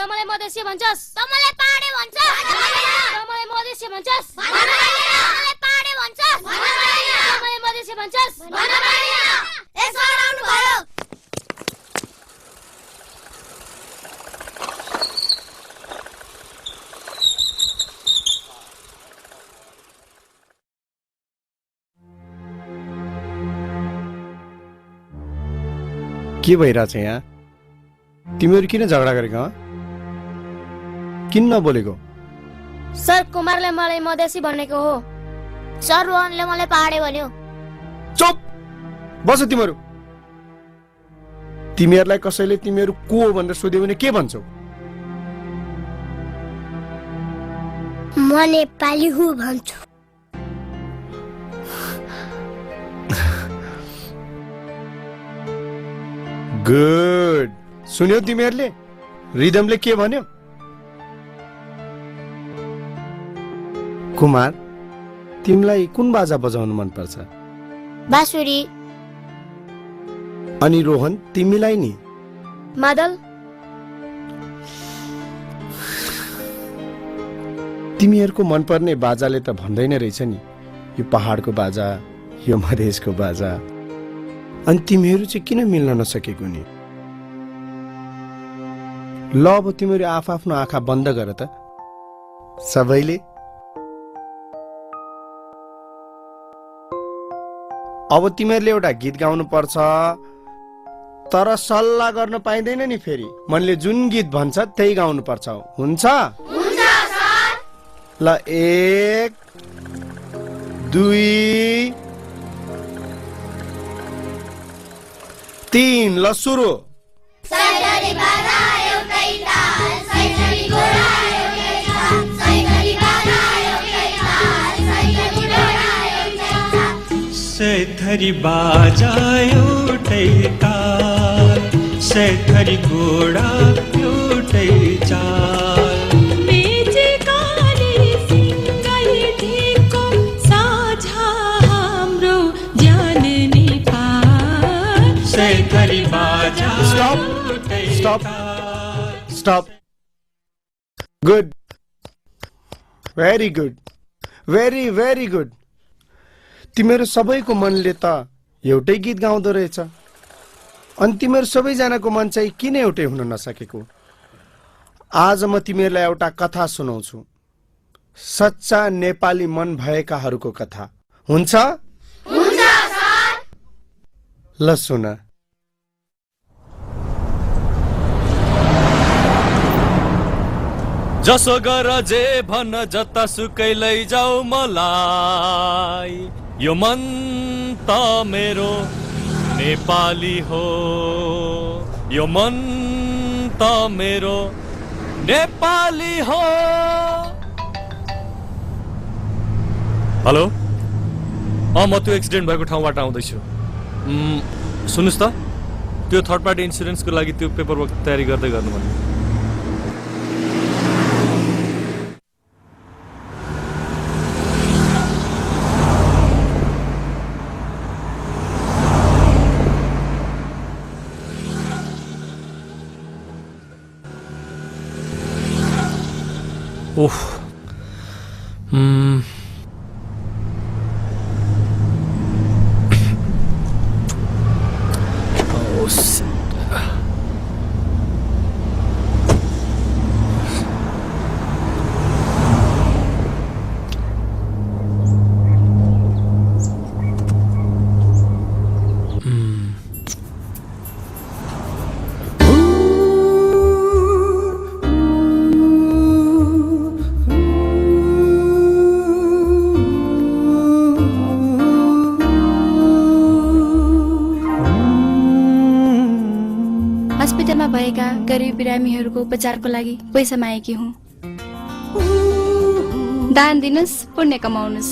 मलाई मधेसी भन्छस् मलाई पहाडे भन्छस् मलाई मधेसी भन्छस् मलाई पहाडे भन्छस् मलाई मधेसी भन्छस् यसो आउनु भयो के भइरहेछ यहाँ? तिमीहरू किन झगडा गरेको? किन नबोलेको? सर कुमारले मलाई मधेसी भनेको हो। सर रोहनले मलाई पहाडे भन्यो। चुप बस तिमीहरू। तिमीहरूलाई कसैले तिमीहरू को हो भनेर सोध्यो भने के भन्छौ? म नेपाली हुँ भन्छु। गुड। सुन्यौ तिमीहरूले? रिदमले के भन्यो? कुमार, तिमीलाई कुन बाजा बजाउन मन पर्छ? बाँसुरी। अनि रोहन तिमीलाई नि? मादल। तिमीहरूको मनपर्ने बाजाले त भन्दैन रहेछ नि, यो पहाडको बाजा, यो मधेसको बाजा। अनि तिमीहरू चाहिँ किन मिल्न नसकेको नि? ल अब तिमीहरू आफ्नो आँखा बन्द गर त सबैले। अब तिमीहरूले एउटा गीत गाउनु पर्छ, तर सल्लाह गर्न पाइँदैन नि फेरि। मनले जुन गीत भन्छ त्यही गाउनु पर्छ। हुन्छ? ल 1 2 3 ल सुरु। सैथरी बाजा एउटै ताल, सैथरी घोडा एउटै चाल। मेचेकाले सिंगल ढेको साझा हाम्रो ज्ञान नेपाल। सैथरी बाजा stop. Good, very good, very good. तिमीहरू सबैको मनले त एउटै गीत गाउँदो रहेछ। अनि तिमीहरू सबैजनाको मन चाहिँ किन एउटै हुन नसकेको? आज म तिमीहरूलाई एउटा कथा सुनाउँछु, सच्चा नेपाली मन भएकाहरूको कथा। हुन्छ? ल सुन। जसो गर जे भन जतासुकै लैजाऊ मलाई, यो मन त मेरो नेपाली हो, यो मन त मेरो नेपाली हो। हेलो, म त्यो एक्सिडेन्ट भएको ठाउँबाट आउँदैछु। सुन्नुहोस् त, त्यो थर्ड पार्टी इन्सुरेन्सको लागि त्यो पेपरवर्क तयारी गर्दै गर्नु भन्नु। ओह, भएका गरिब बिरामीहरूको उपचारको लागि पैसा मागेकी हुँ। दान दिनुस्, पुण्य कमाउनुस्।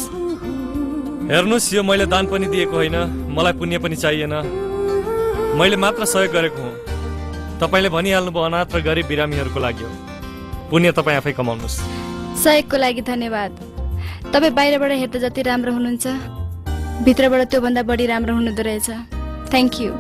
हेर्नुस्, यो मैले दान पनि दिएको होइन, मलाई पुण्य पनि चाहिएन। मैले मात्र सहयोग गरेको हुँ। तपाईले भनिहाल्नुभयो अनाथ र गरिब बिरामीहरूको लागि हो। पुण्य तपाईँ आफै कमाउनुस्। सहयोगको लागि धन्यवाद। तपाईँ बाहिरबाट हेर्दा जति राम्रो हुनुहुन्छ, भित्रबाट त्यो भन्दा बढी राम्रो हुनुहुँदो रहेछ। Thank you.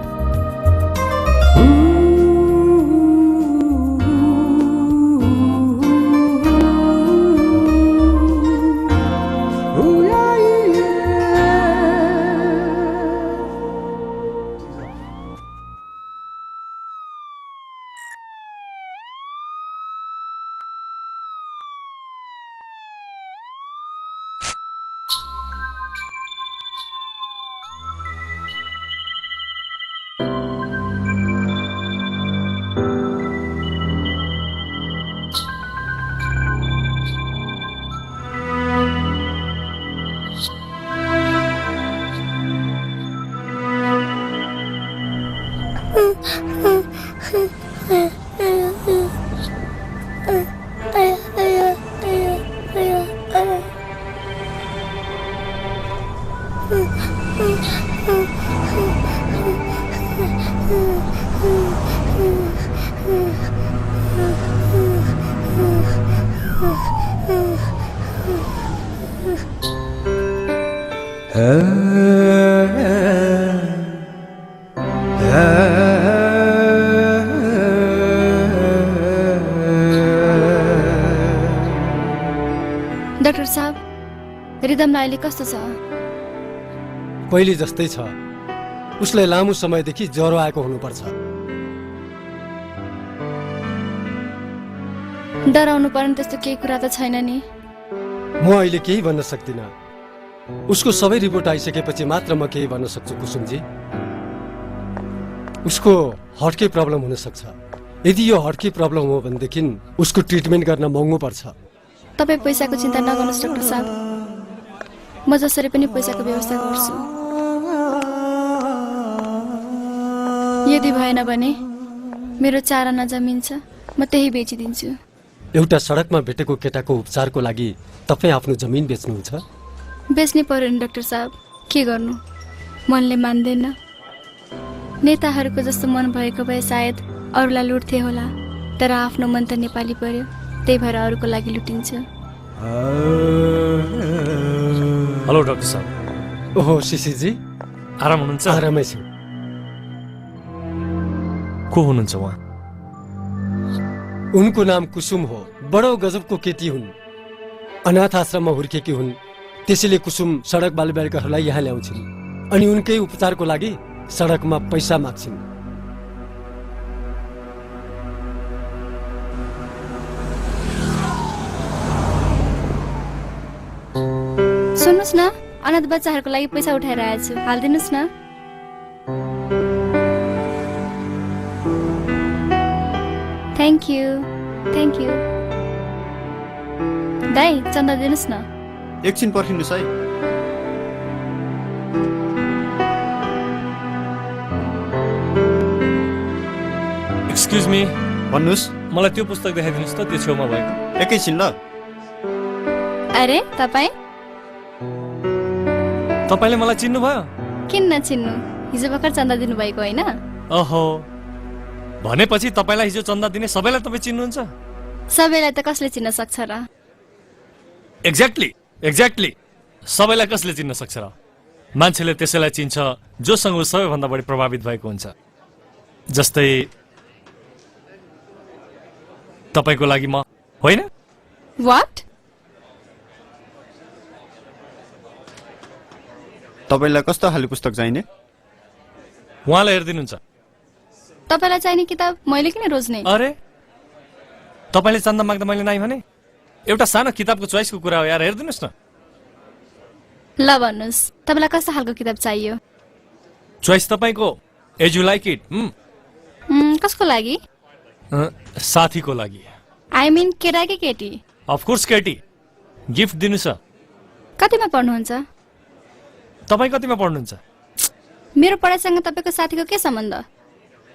डाक्टर साहब, रिदमलाई अहिले कस्तो छ? पहिले जस्तै छ। उसलाई लामो समयदेखि ज्वरो आएको हुनुपर्छ। डराउनु पर्ने त्यस्तो केही कुरा त छैन नि। म अहिले केही भन्न सक्दिनँ। उसको सबै रिपोर्ट आइसकेपछि मात्र म केही भन्न सक्छु कुसुमजी। उसको हार्टकै प्रब्लम हुन सक्छ। यदि यो हार्टकै प्रब्लम हो भनेदेखि उसको ट्रिटमेन्ट गर्न महँगो पर्छ। तपाईँ पैसाको चिन्ता नगर्नुहोस् डाक्टर साहब, म जसरी पनि पैसाको व्यवस्था गर्छु। यदि भएन भने मेरो 4 आना जमिन छ, म त्यही बेचिदिन्छु। एउटा सडकमा भेटेको केटाको उपचारको लागि तपाईँ आफ्नो जमिन बेच्नुहुन्छ? बेच्नै पर्यो नि डाक्टर साहब, के गर्नु, मनले मान्दैन। नेताहरूको जस्तो मन भएको भए सायद अरूलाई लुट्थे होला, तर आफ्नो मन त नेपाली पर्यो, त्यही भएर अरूको लागि लुटिन्छ। हेलो डाक्टर साहब। ओहो शिशिरजी, आराम हुनुहुन्छ? आरामै छु। को हुनुहुन्छ उहाँ? उनको नाम कुसुम हो। बडो गजबको केटी हुन्। अनाथ आश्रममा हुर्केकी हुन्, त्यसैले कुसुम सडक बालबालिकाहरूलाई यहाँ ल्याउँछिन् अनि उनकै उपचारको लागि सडकमा पैसा माग्छिन्। सुन्नुहोस् न, अनाथ बच्चाहरूको लागि पैसा उठाएर आएछु, हालिदिनुहोस् न। Thank you. दाइ, चन्दा दिनुहोस् न। एकछिन पर्खिनुहोस् है। एक्सक्युज मी, भन्नुहोस्। मलाई त्यो पुस्तक देखाइदिनुहोस् त, त्यो छेउमा भएको। एकैछिन ल। अरे तपाईँ तपाईँले मलाई चिन्नुभयो? किन नचिन्नु, हिजो भर्खर चन्दा दिनुभएको होइन? ओहो, भनेपछि तपाईँलाई हिजो चन्दा दिने सबैलाई तपाईँ चिन्नुहुन्छ? सबैलाई त कसले चिन्न सक्छ र? एक्ज्याक्टली सबैलाई कसले चिन्न सक्छ र? मान्छेले त्यसैलाई चिन्छ जोसँग ऊ सबैभन्दा बढी प्रभावित भएको हुन्छ। जस्तै तपाईँको लागि म, होइन? वाट? तपाईँलाई कस्तो खाले पुस्तक चाहिने? उहाँलाई हेरिदिनुहुन्छ? तपाईँलाई चाहिने किताब मैले किन रोज्ने? अरे, तपाईँले चन्दा माग्दा मैले नाइ भने? एउटा सानो किताबको चोइसको कुरा हो यार, हेरिदिनुहोस् न। ल भन्नुहोस्, तपाईँलाई कस्तो खालको किताब चाहियो? चोइस तपाईँको, एज यु लाइक इट। कसको लागि? साथीको लागि। आई मिन केटा कि केटी? अफकोर्स केटी। गिफ्ट दिनु छ। कतिमा पढ्नुहुन्छ? तपाईँ कतिमा पढ्नुहुन्छ? मेरो पढाइसँग तपाईँको साथीको के सम्बन्ध?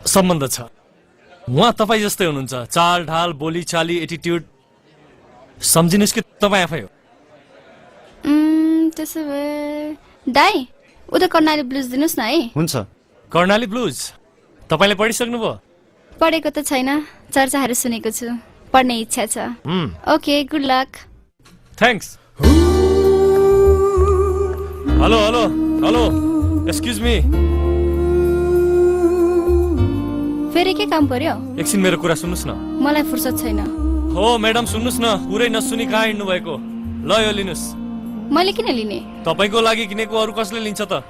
सम्बन्ध छ। उहाँ तपाईँ जस्तै हुनुहुन्छ, चाल ढाल, बोली चाली, एटिट्युड। सम्झिनुहोस् कि तपाईँ आफै हो। त्यसो भए दाइ, उता कर्णाली ब्लुज दिनुहोस् न है। हुन्छ। कर्णाली ब्लुज तपाईँले पढिसक्नुभयो? पढेको त छैन, चर्चाहरू सुनेको छु, पढ्ने इच्छा छ। Okay, good lock. Thanks. Hello hello hello, excuse me. फेरि के काम पर्यो? एकछिन मेरो कुरा सुन्नुहोस् न। मलाई फुर्सद छैन। हो म्याडम, सुन्नुहोस् न, पुरै नसुनी कहाँ हिँड्नु भएको? ल यो लिनुहोस्। मैले किन लिने? तपाईँको लागि किनेको, अरू कसले लिन्छ त?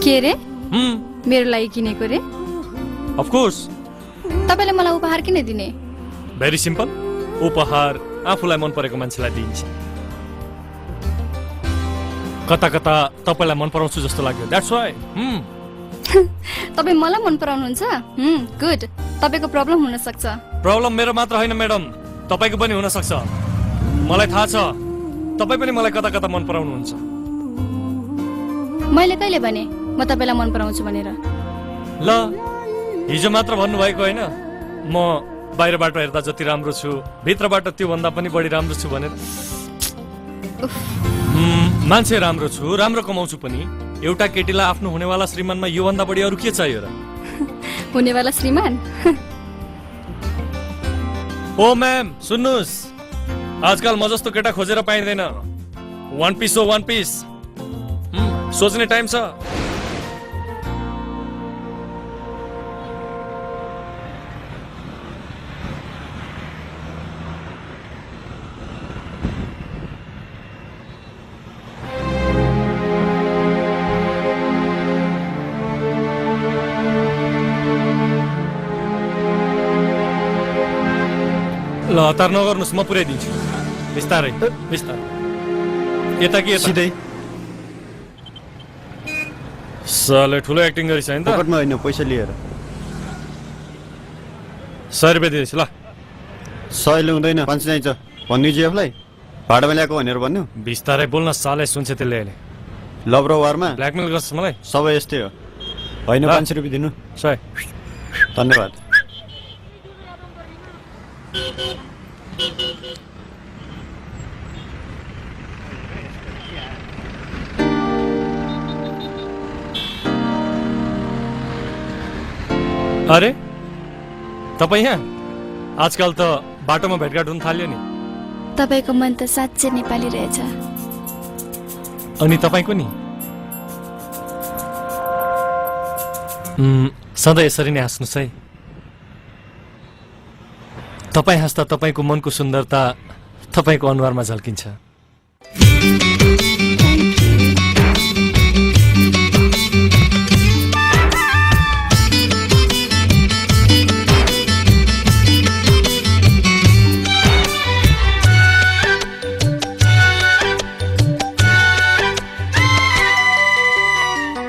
के रे? मेरो लागि किनेको रे? अफकोर्स। तपाईँले मलाई उपहार किन दिने? भेरी सिम्पल, उपहार आफूलाई मन परेको मान्छेलाई दिइन्छ। कता कता तपाईँलाई मन पराउँछु जस्तो लाग्यो, द्याट्स वाइ। तपाईँ मलाई मन पराउनुहुन्छ? गुड। तपाईँको प्रब्लम हुन सक्छ। प्रब्लम मेरो मात्र होइन म्याडम, तपाईँको पनि हुन सक्छ। मलाई थाहा छ, तपाईँ पनि मलाई कता कता मन पराउनुहुन्छ। मैले कहिले भने म तपाईँलाई मन पराउँछु भनेर? ल, हिजो मात्र भन्नुभएको होइन, म बाहिरबाट हेर्दा जति राम्रो छु, भित्रबाट त्यो भन्दा पनि बढी राम्रो छु भनेर। मान्छे राम्रो छु, राम्रो कमाउँछु पनि। एउटा केटीलाई आफ्नो हुनेवाला श्रीमानमा यो भन्दा बढी अरू के चाहियो र? हुनेवाला श्रीमान? ओ म्याम, सुन्नुहोस्, आजकल म जस्तो केटा खोजेर पाइँदैन। वान पिस हो, वान पिस। सोच्ने टाइम छ। ल हतार नगर्नुहोस्, म पुर्याइदिन्छु। बिस्तारै बिस्तारै। यता कि यता? सिधै। साले ठुलो एक्टिङ गरिस् हैन त? पकेटमा होइन, पैसा लिएर। 100 रुपियाँ दिएछ ल। 100 ल्याउँदैन, 500 चाहिन्छ। भन्नु जिएफलाई भाडामा ल्याएको भनेर भन्नु। बिस्तारै बोल्न, साले सुन्छ त्यसले अहिले। लभ र वारमा ब्ल्याकमेल गर्छ मलाई? सबै यस्तै हो। होइन, 500 रुपियाँ दिनु। 100। धन्यवाद। अरे तपाईँ यहाँ? आजकल त बाटोमा भेटघाट हुन थाल्यो नि। तपाईँको मन त साँच्चै नेपाली रहेछ। अनि तपाईँको नि? सधैँ यसरी नै हाँस्नुहोस् है। तपाईँ हाँस्दा तपाईँको मनको सुन्दरता तपाईँको अनुहारमा झल्किन्छ।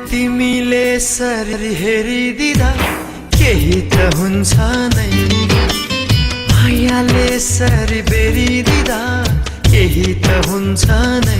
तिमीले सरी हेरिदिँदा केही त हुन्छ नै, मायाले सरी बेरिदिँदा केही त हुन्छ नै।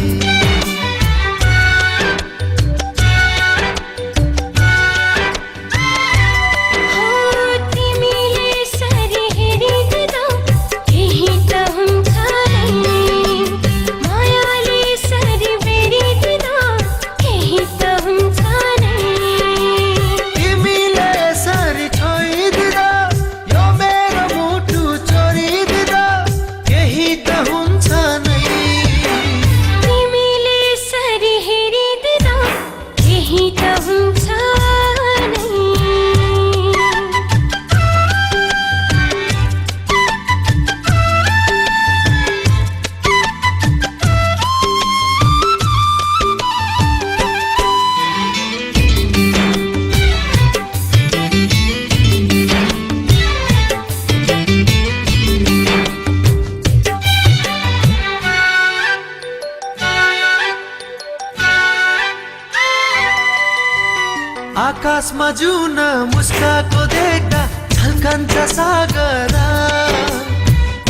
आकाशमा जुन मुस्काको देख्दा झल्कन्छ सागर,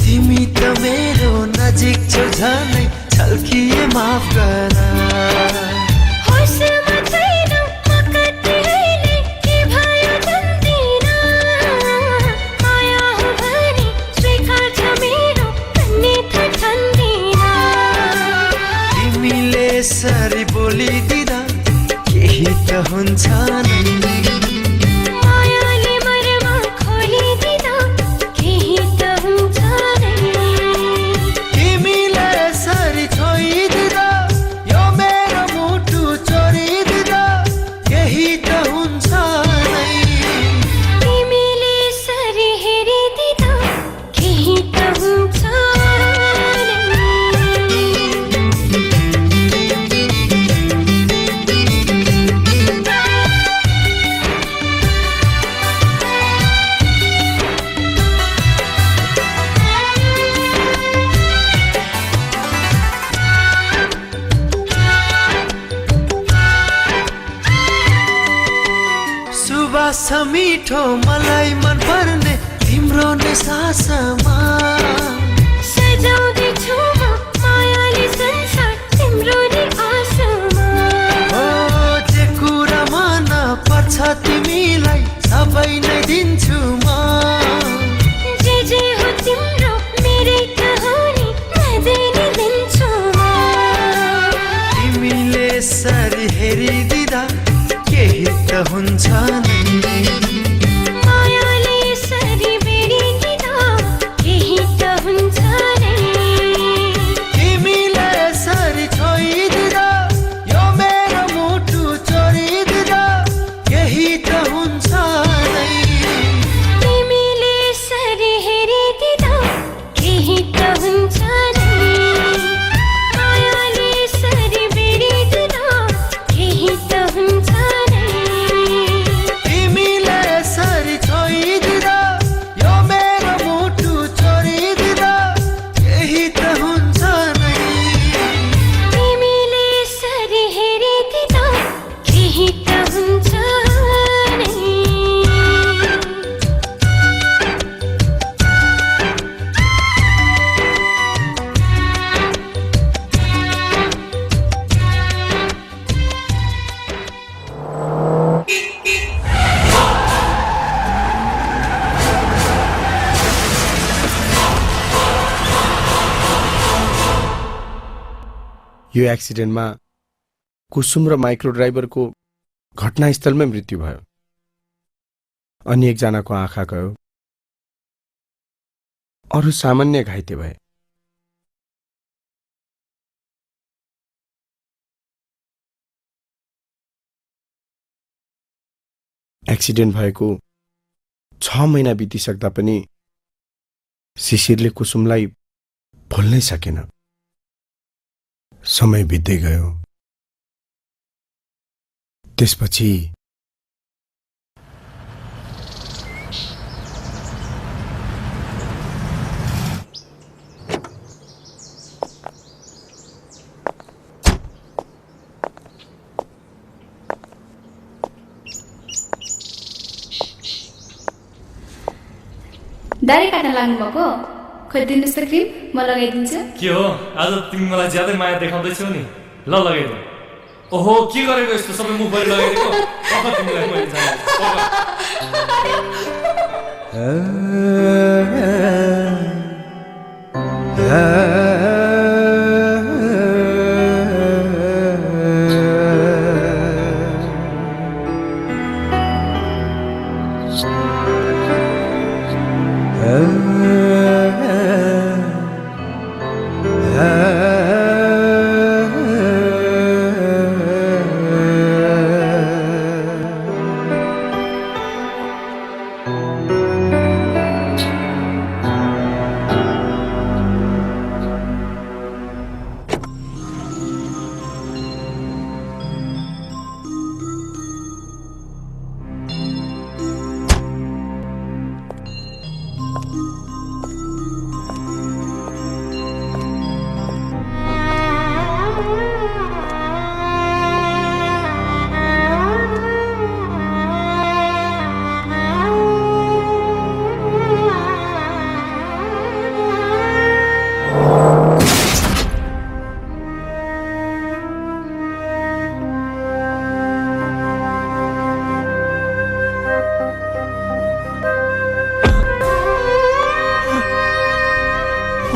तिमी त मेरो नजिक छौ झनै छल्किए माफ गर। तिमीले सरी बोलिदिँदा केही त हुन्छ नै, मायाले मरमा खोलिदिँदा केही त हुन्छ नै। तिमीले सरी छोइदिँदा यो मेरो मुटु चोरिदिँदा केही त हुन्छ नै। तिमीले सरी हेरिदिँदा केही त हुन्छ नै। सुवास छ मिठो मलाई मन पर्ने तिम्रो नै सासमा, सजाउँदैछु म मायाले संसार तिम्रो नै आशामा। ओ जे कुरा मन पर्छ तिमीलाई सबै नै दिन्छु म, जे हो तिम्रो मेरै कहानी नदै नै दिन्छु म। तिमीले सरी हेरिदिँदा केही त हुन्छ नै, मायाले सरी बेरिदिँदा केही यो एक्सिडेन्टमा कुसुम र माइक्रो ड्राइभरको घटनास्थलमै मृत्यु भयो। अनि एकजनाको आँखा गयो, अरू सामान्य घाइते भए। एक्सिडेन्ट भएको 6 महिना बितिसक्दा पनि शिशिरले कुसुमलाई भुल्नै सकेन। समय बित्दै गयो। त्यसपछि दाह्री काट्न लाग्नुभएको? खोइ दिनुहोस् त क्रिम, म लगाइदिन्छु। के हो, आज तिमी मलाई ज्यादै माया देखाउँदैछौ नि। ल लगाइदिनु। ओहो, के गरेको यस्तो सबै मुखभरि लगाइदिएको? तिमीलाई मैले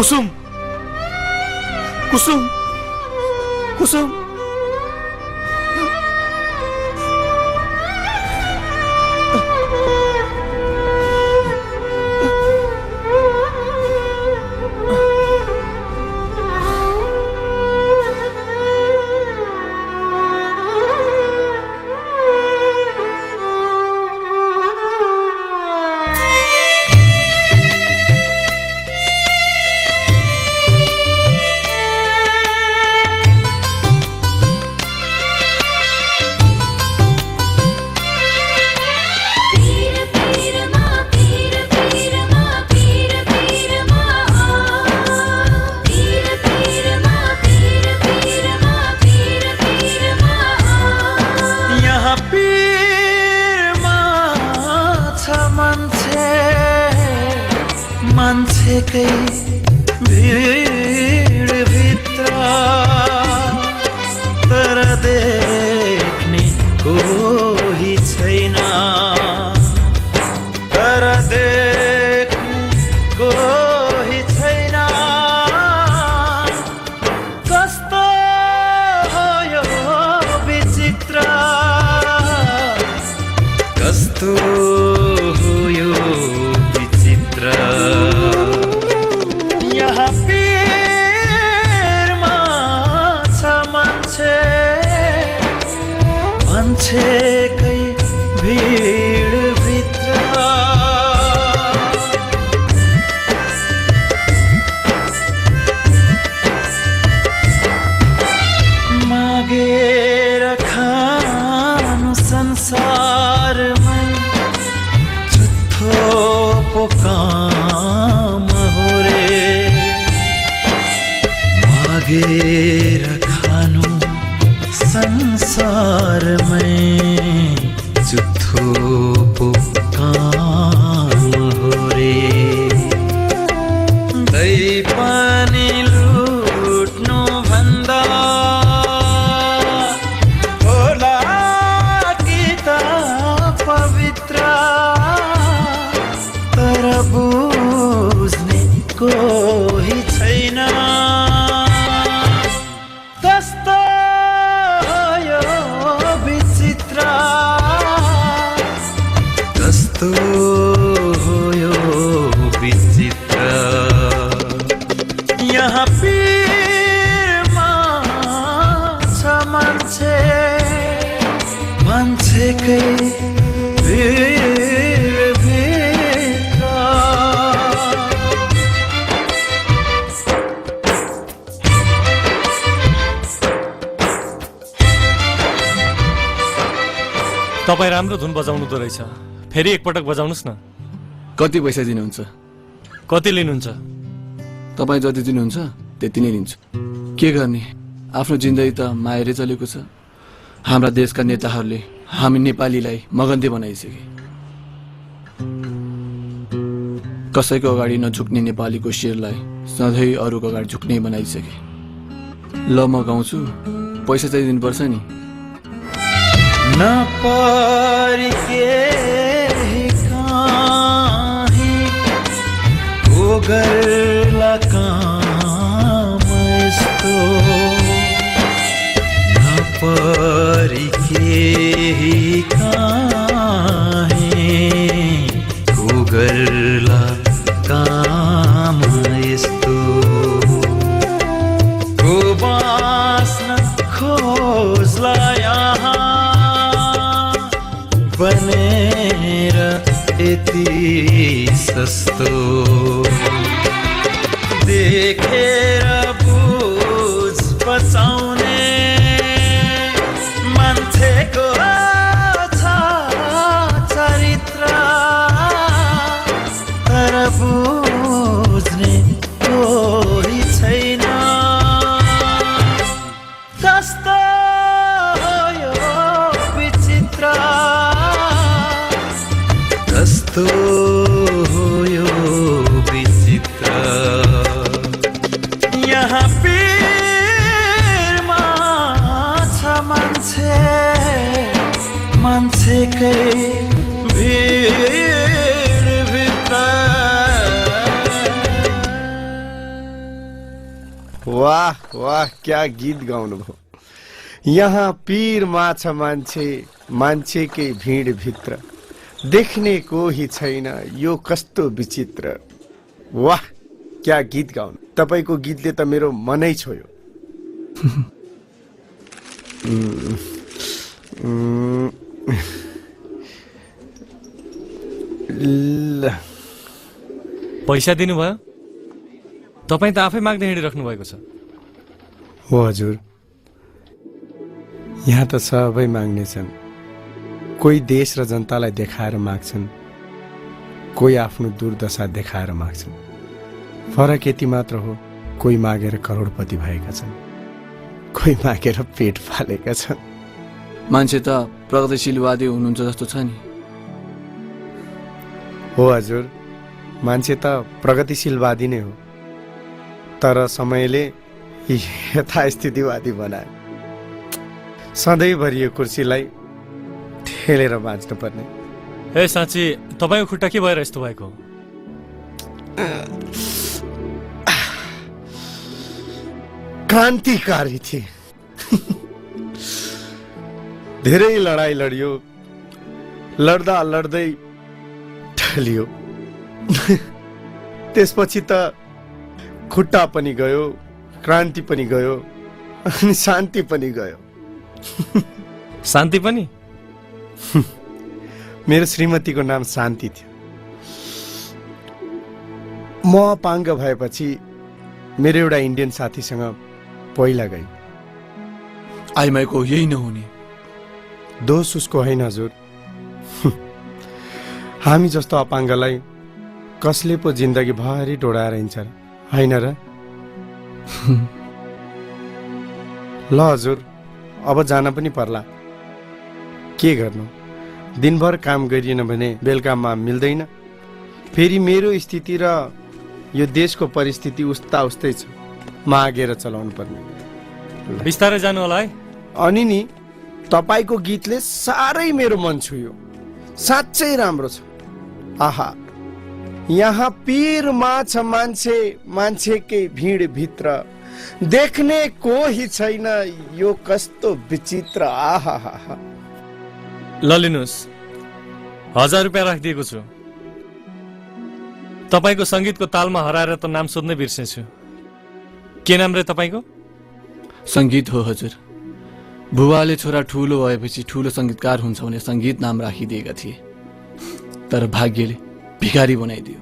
कुसुम कुसुम कुसुम मान्छेकै भिड भित्र तर देख्ने कोही छैन, तर देख्ने कोही छैन। कस्तो हो यो विचित्र, कस्तो हो यो विचित्र। यहाँ पिरमा छ मान्छे, मान्छेकै भिड भित्र। मागेर खानु संसारमै जुत्थो पो काम हो रे। मागेर खानु संसारमै जुत्थो पो काम हो रे। दै पनि लुट्नु भन्दा होला कि त पवित्र, तर बुझ्ने कोही छैन। कस्तो मान्छेकै भिडभित्र तपाईँ राम्रो धुन बजाउनु रहेछ, फेरि एकपटक बजाउनुहोस् न। कति पैसा दिनुहुन्छ? कति लिनुहुन्छ? तपाईँ जति दिनुहुन्छ त्यति नै लिन्छु। के गर्ने, आफ्नो जिन्दगी त मायाले चलेको छ। हाम्रा देशका नेताहरूले हामी नेपालीलाई मगन्ते बनाइसके। कसैको अगाडि नझुक्ने नेपालीको शिरलाई सधैँ अरूको अगाडि झुक्ने बनाइसके। ल म गाउँछु, पैसा चाहिँ दिनुपर्छ नि। नपरी केही काहीँ गर्ला काम यस्तो नपरी केही काहीँ गर्ला काम यस्तो को बाँच्न खोज्ला यहाँ बनेर यति सस्तो देखेर बुझ बचाउने मान्छेको छ चरित्र तर बुझ्ने कोही छैन कस्तो यो विचित्र कस्तो यो विचित्र यहाँ पिरमा छ मान्छे मान्छेकै भिडभित्र वाह वाह, क्या गीत गाउनुभयो। यहाँ पीरमा छ मान्छे मान्छेकै भिडभित्र देख्ने कोही छैन यो कस्तो विचित्र। वाह, क्या गीत गाउनु। तपाईँको गीतले त मेरो मनै छोयो। पैसा दिनुभयो? तपाईँ त आफै माग्दै हिँडिराख्नु भएको छ। हो हजुर, यहाँ त सबै माग्नेछन्। कोही देश र जनतालाई देखाएर माग्छन्, कोही आफ्नो दुर्दशा देखाएर माग्छन्। फरक यति मात्र हो, कोही मागेर करोडपति भएका छन्, कोही मागेर पेट फालेका छन्। मान्छे त प्रगतिशीलवादी हुनुहुन्छ जस्तो छ नि। हो हजुर, मान्छे त प्रगतिशीलवादी नै हो, तर समयले यथास्थितिवादी बनायो। सधैँभरि यो कुर्सीलाई ठेलेर बाँच्नु पर्ने। ए साँच्ची तपाईँको खुट्टा के भएर यस्तो भएको? क्रान्तिकारी थिए। धेरै लडाई लडियो, लड्दा लड्दै ढलियो। त्यसपछि त खुट्टा पनि गयो, क्रान्ति पनि गयो, अनि शान्ति पनि गयो। शान्ति पनि? मेरो श्रीमतीको नाम शान्ति थियो। म अपाङ्ग भएपछि मेरो एउटा इन्डियन साथीसँग पहिला गई। आइमाईको यही नहुने? दोष उसको होइन हजुर। हामी जस्तो अपाङ्गलाई कसले पो जिन्दगी भरि डोडाएर हिँड्छ होइन र? ल हजुर, अब जान पनि पर्ला। के गर्नु, दिनभर काम गरिएन भने बेलुकामा मिल्दैन। फेरि मेरो स्थिति र यो देशको परिस्थिति उस्ता उस्तै छ, मागेर चलाउनु पर्ने। बिस्तारै जानु होला है। अनि नि, तपाईँको गीतले साह्रै मेरो मन छुयो, साँच्चै राम्रो छ। आहा, यहाँ पीरमा छ मान्छे मान्छेकै भिडभित्र देख्ने कोही छैन यो कस्तो विचित्र। आहा हा हा। ल लिनुहोस्, 1000 रुपियाँ राखिदिएको छु। तपाईँको सङ्गीतको तालमा हराएर त नाम सोध्नै बिर्सेछु। के नाम रे तपाईँको? सङ्गीत हो हजुर। बुबाले छोरा ठुलो भएपछि ठुलो सङ्गीतकार हुन्छ भने सङ्गीत नाम राखिदिएका थिए, तर भाग्यले भिखारी बनाइदियो।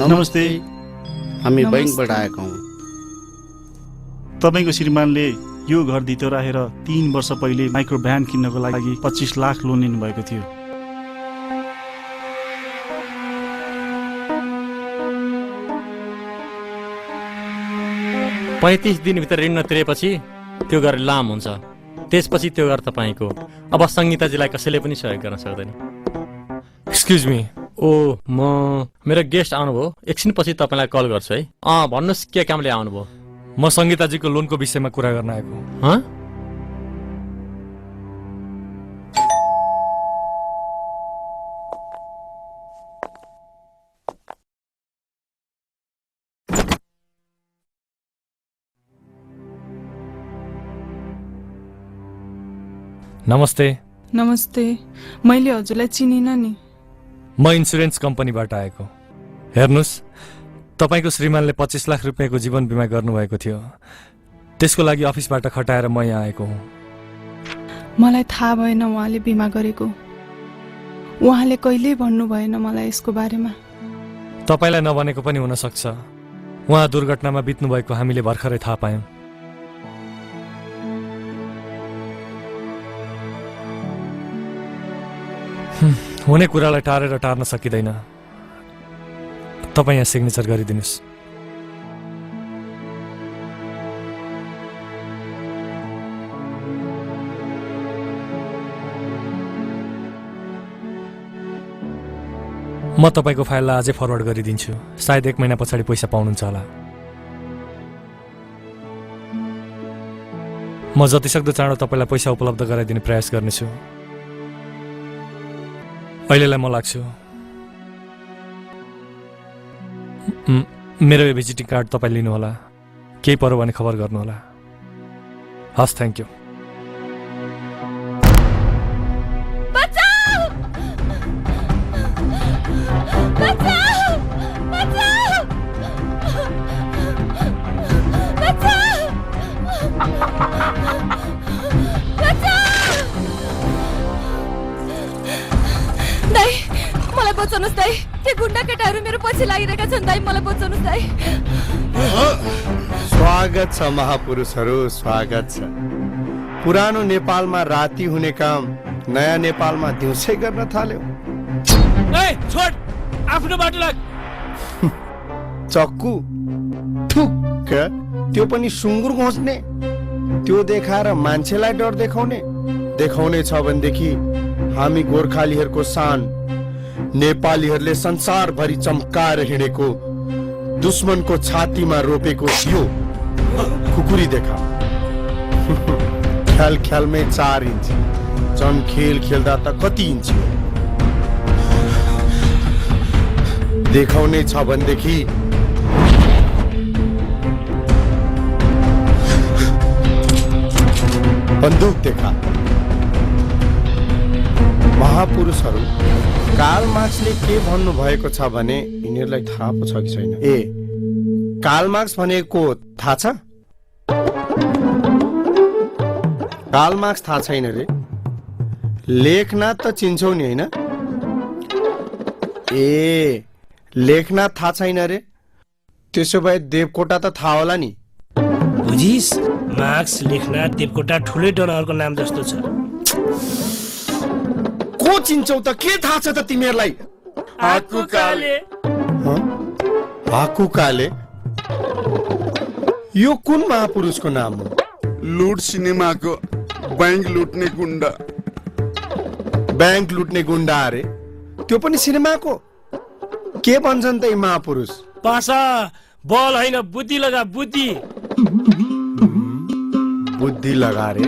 नमस्ते, हामी बैंकबाट आएका हौँ। तपाईँको श्रीमानले यो घर धितो राखेर 3 वर्ष पहिले माइक्रो भ्यान किन्नको लागि 25 लाख लोन लिनुभएको थियो। पैँतिस दिनभित्र ऋण नतिरेपछि त्यो घर लाम हुन्छ। त्यसपछि त्यो घर तपाईँको। अब सङ्गीताजीलाई कसैले पनि सहयोग गर्न सक्दैन। Excuse me. ओ, मेरो गेस्ट आउनुभयो, एकछिनपछि तपाईँलाई कल गर्छु है। भन्नुहोस् के कामले आउनुभयो? म सङ्गीताजीको लोनको विषयमा कुरा गर्न आएको। नमस्ते। नमस्ते, मैले हजुरलाई चिनिनँ नि। म इन्सुरेन्स कम्पनीबाट आएको। हेर्नुहोस्, तपाईँको श्रीमानले 25 लाख रुपियाँको जीवन बिमा गर्नुभएको थियो। त्यसको लागि अफिसबाट खटाएर म यहाँ आएको हुँ। मलाई थाहा भएन उहाँले बिमा गरेको। उहाँले कहिल्यै भन्नु भएन मलाई यसको बारेमा। तपाईँलाई नभनेको पनि हुन सक्छ। उहाँ दुर्घटनामा बित्नु भएको हामीले भर्खरै थाहा पायौँ। हुने कुरालाई टारेर टार्न सकिँदैन। तपाईँ यहाँ सिग्नेचर गरिदिनुहोस्। म तपाईँको फाइललाई अझै फरवर्ड गरिदिन्छु। सायद 1 महिना पछाडि पैसा पाउनुहुन्छ होला। म जतिसक्दो चाँडो तपाईँलाई पैसा उपलब्ध गराइदिने प्रयास गर्नेछु। अहिलेलाई म लाग्छु। मेरो यो भिजिटिङ कार्ड तपाईँ लिनुहोला। केही पर्यो भने खबर गर्नुहोला। हस्, थ्याङ्क यू। दाइ, मलाई बचाउनुहोस् दाइ। के गुन्डा केटाहरू मेरो पछि लागिरहेका छन् दाइ, मलाई बचाउनुहोस् दाइ। स्वागत छ महापुरुषहरू, स्वागत छ। पुरानो नेपालमा राति हुने काम नयाँ नेपालमा दिउँसै गर्न थाल्यो। छोड, आफ्नो बाटो लाग। चक्कु ठुक्क, त्यो पनि सुँगुर घोच्ने। त्यो देखाएर मान्छेलाई डर देखाउने छ भनेदेखि हामी गोर्खालीहरूको शान, नेपालीहरूले संसारभरि चम्काएर हिँडेको, दुश्मनको छातीमा रोपेको यो खुकुरी देखा। ख्याल ख्यालमै 4 इन्च, झन् खेल खेल्दा त कति इन्च हो। देखाउने छ भनेदेखि बन्दुक देखा। महापुरुषहरू, कार्ल मार्क्सले के भन्नु भएको छ भने यिनीहरूलाई थाहा पो छ कि छैन? कार्ल मार्क्स भनेको थाहा छ? कार्ल मार्क्स थाहा छैन रे? लेखनाथ त चिन्छौ नि होइन? लेखनाथ थाहा छैन रे? त्यसो भए देवकोटा त थाहा होला नि? बुझिस, मार्क्स, लेखनाथ, देवकोटा ठुलै डनरको नाम जस्तो छ। को चिन्छौ त? के थाहा छ त तिमीहरूलाई? हाकुकाले यो कुन महापुरुषको नाम हो? लुट सिनेमाको बैंक लुट्ने गुण्डा। बैंक लुट्ने गुण्डा अरे? त्यो पनि सिनेमाको? के भन्छन् त यी महापुरुष? पासा बल होइन, बुद्धि लगा, बुद्धि। बुद्धि लगा रे?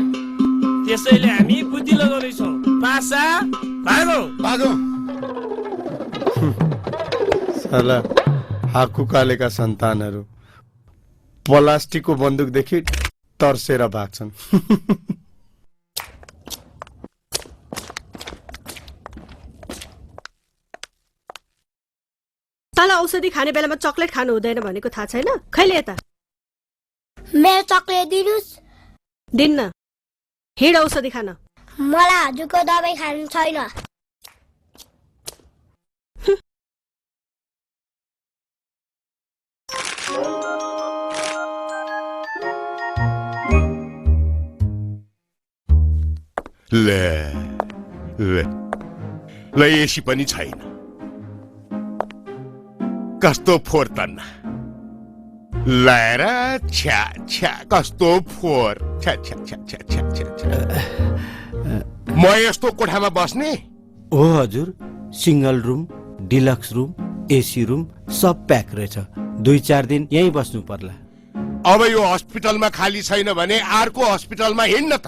त्यसैले हामी बुद्धि लगाउँदैछौँ। पासा भागौ भागौ। साला हाकुकालेका सन्तानहरू प्लास्टिकको तल औषधि खाने बेलामा चक्लेट खानु हुँदैन भनेको थाहा छैन? खैले यता मेरो चक्लेट दिनुस्। दिन्न, हिँड औषधि खान। मलाई हजुरको दबाई खानु छैन। ल एसी पनि छैन। कस्तो फोहोर तन्न लाएर छ्या छ्या कस्तो फोहोर छ्या छ्या छ्या छ्या छ्या छ्या छ्या। म यस्तो कोठामा बस्ने हो हजुर, single room, deluxe room, AC room सब प्याक रहेछ। 2-4 दिन यही बस्नु पर्ला। अब यो हस्पिटलमा खाली छैन भने अर्को हस्पिटलमा हिँड्न त।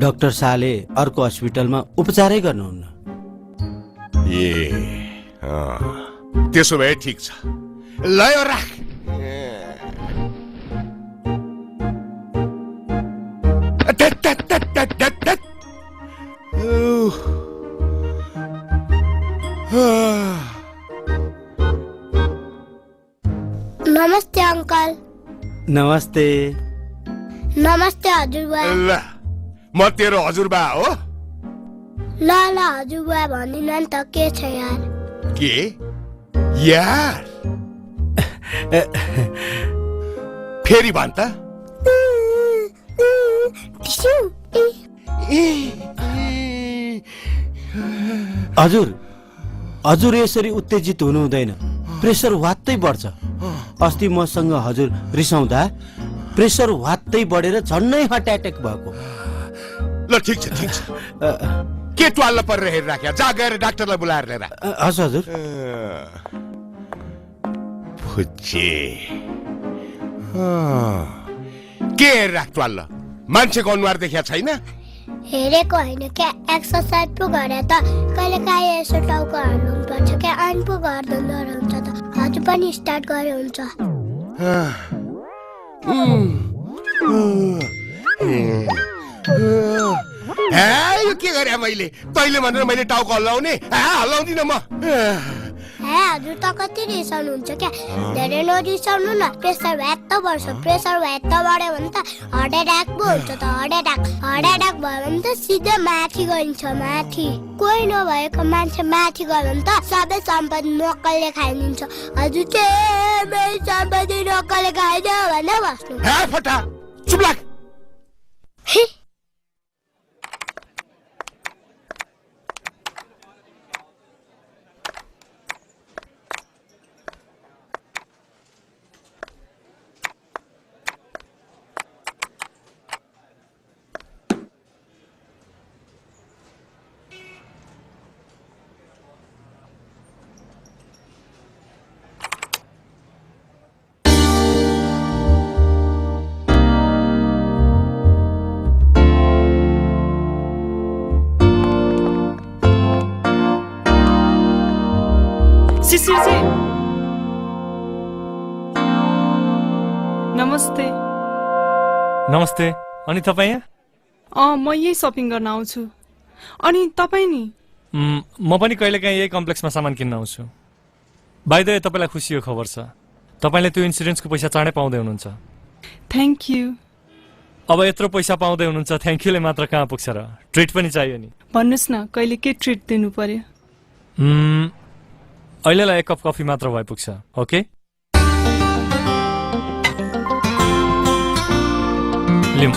डाक्टर शाहले अर्को हस्पिटलमा उपचारै गर्नुहुन्न। त्यसो भए ठिक छ, ल यो राख। नमस्ते अंकल। नमस्ते। नमस्ते हजुरबा। ल म तेरो हजुरबा हो। ल ल हजुरबा भनिन नि त, के छ यार? के यार? फेरि भन् त। हजुर, हजुर यसरी उत्तेजित हुनु हुँदैन, प्रेसर वात्तै बढ्छ। अस्ति मसँग हजुर रिसाउँदा प्रेसर वात्तै बढेर झन्नै हार्ट एट्याक भएको। ल ठिक छ ठिक छ, के ट्वाल्ल परेर हेरिराख्या, जा गएर डाक्टरलाई बोलाएर लिएर। हस् हजुर। फुच्चे के हेरिराख ट्वाल्ल, मान्छेको अनुहार देखिया छैन? हेरेको होइन क्या, एक्सर्साइज पो गरे त। कहिले काहीँ यसो टाउको हाल्नु पर्छ क्या, अनि पो गर्दा नराउँछ त। हजुर पनि स्टार्ट गरे हुन्छ। यो के गरे मैले? तैँले भनेर मैले टाउको हल्लाउने? हल्लाउँदिन म। हजुर त कति रिसाउनुहुन्छ क्या? धेरै नरिसाउनु न, प्रेसर भ्यात्त बढ्छ। प्रेसर भ्यात्त बढ्यो भने त हार्ट एट्याक पो हुन्छ त। हार्ट एट्याक भयो भने त सिधै माथि गइन्छ, माथि। कोही नभएको मान्छे माथि गयो भने त सबै सम्पत्ति नक्कलले खाइदिन्छ। हजुर चाहिँ मेरो सम्पत्ति नक्कलले खाइदियो भने बस्नु। फटा चुप लाग। शिशिरजी नमस्ते। नमस्ते। अनि तपाईँ यहाँ? म यही सपिङ गर्न आउँछु। अनि तपाईँ नि? म पनि कहिलेकाहीँ यही कम्प्लेक्समा सामान किन्न आउँछु। बाइ द वे, तपाईँलाई खुसीको खबर छ, तपाईँले त्यो इन्सुरेन्सको पैसा चाँडै पाउँदै हुनुहुन्छ। Thank you. अब यत्रो पैसा पाउँदै हुनुहुन्छ, थ्याङ्क यूले मात्र कहाँ पुग्छ र, ट्रिट पनि चाहियो नि। भन्नुहोस् न, कहिले के ट्रिट दिनु पर्यो? अहिलेलाई 1 कप कफी मात्र भए पुग्छ। ओके लिम।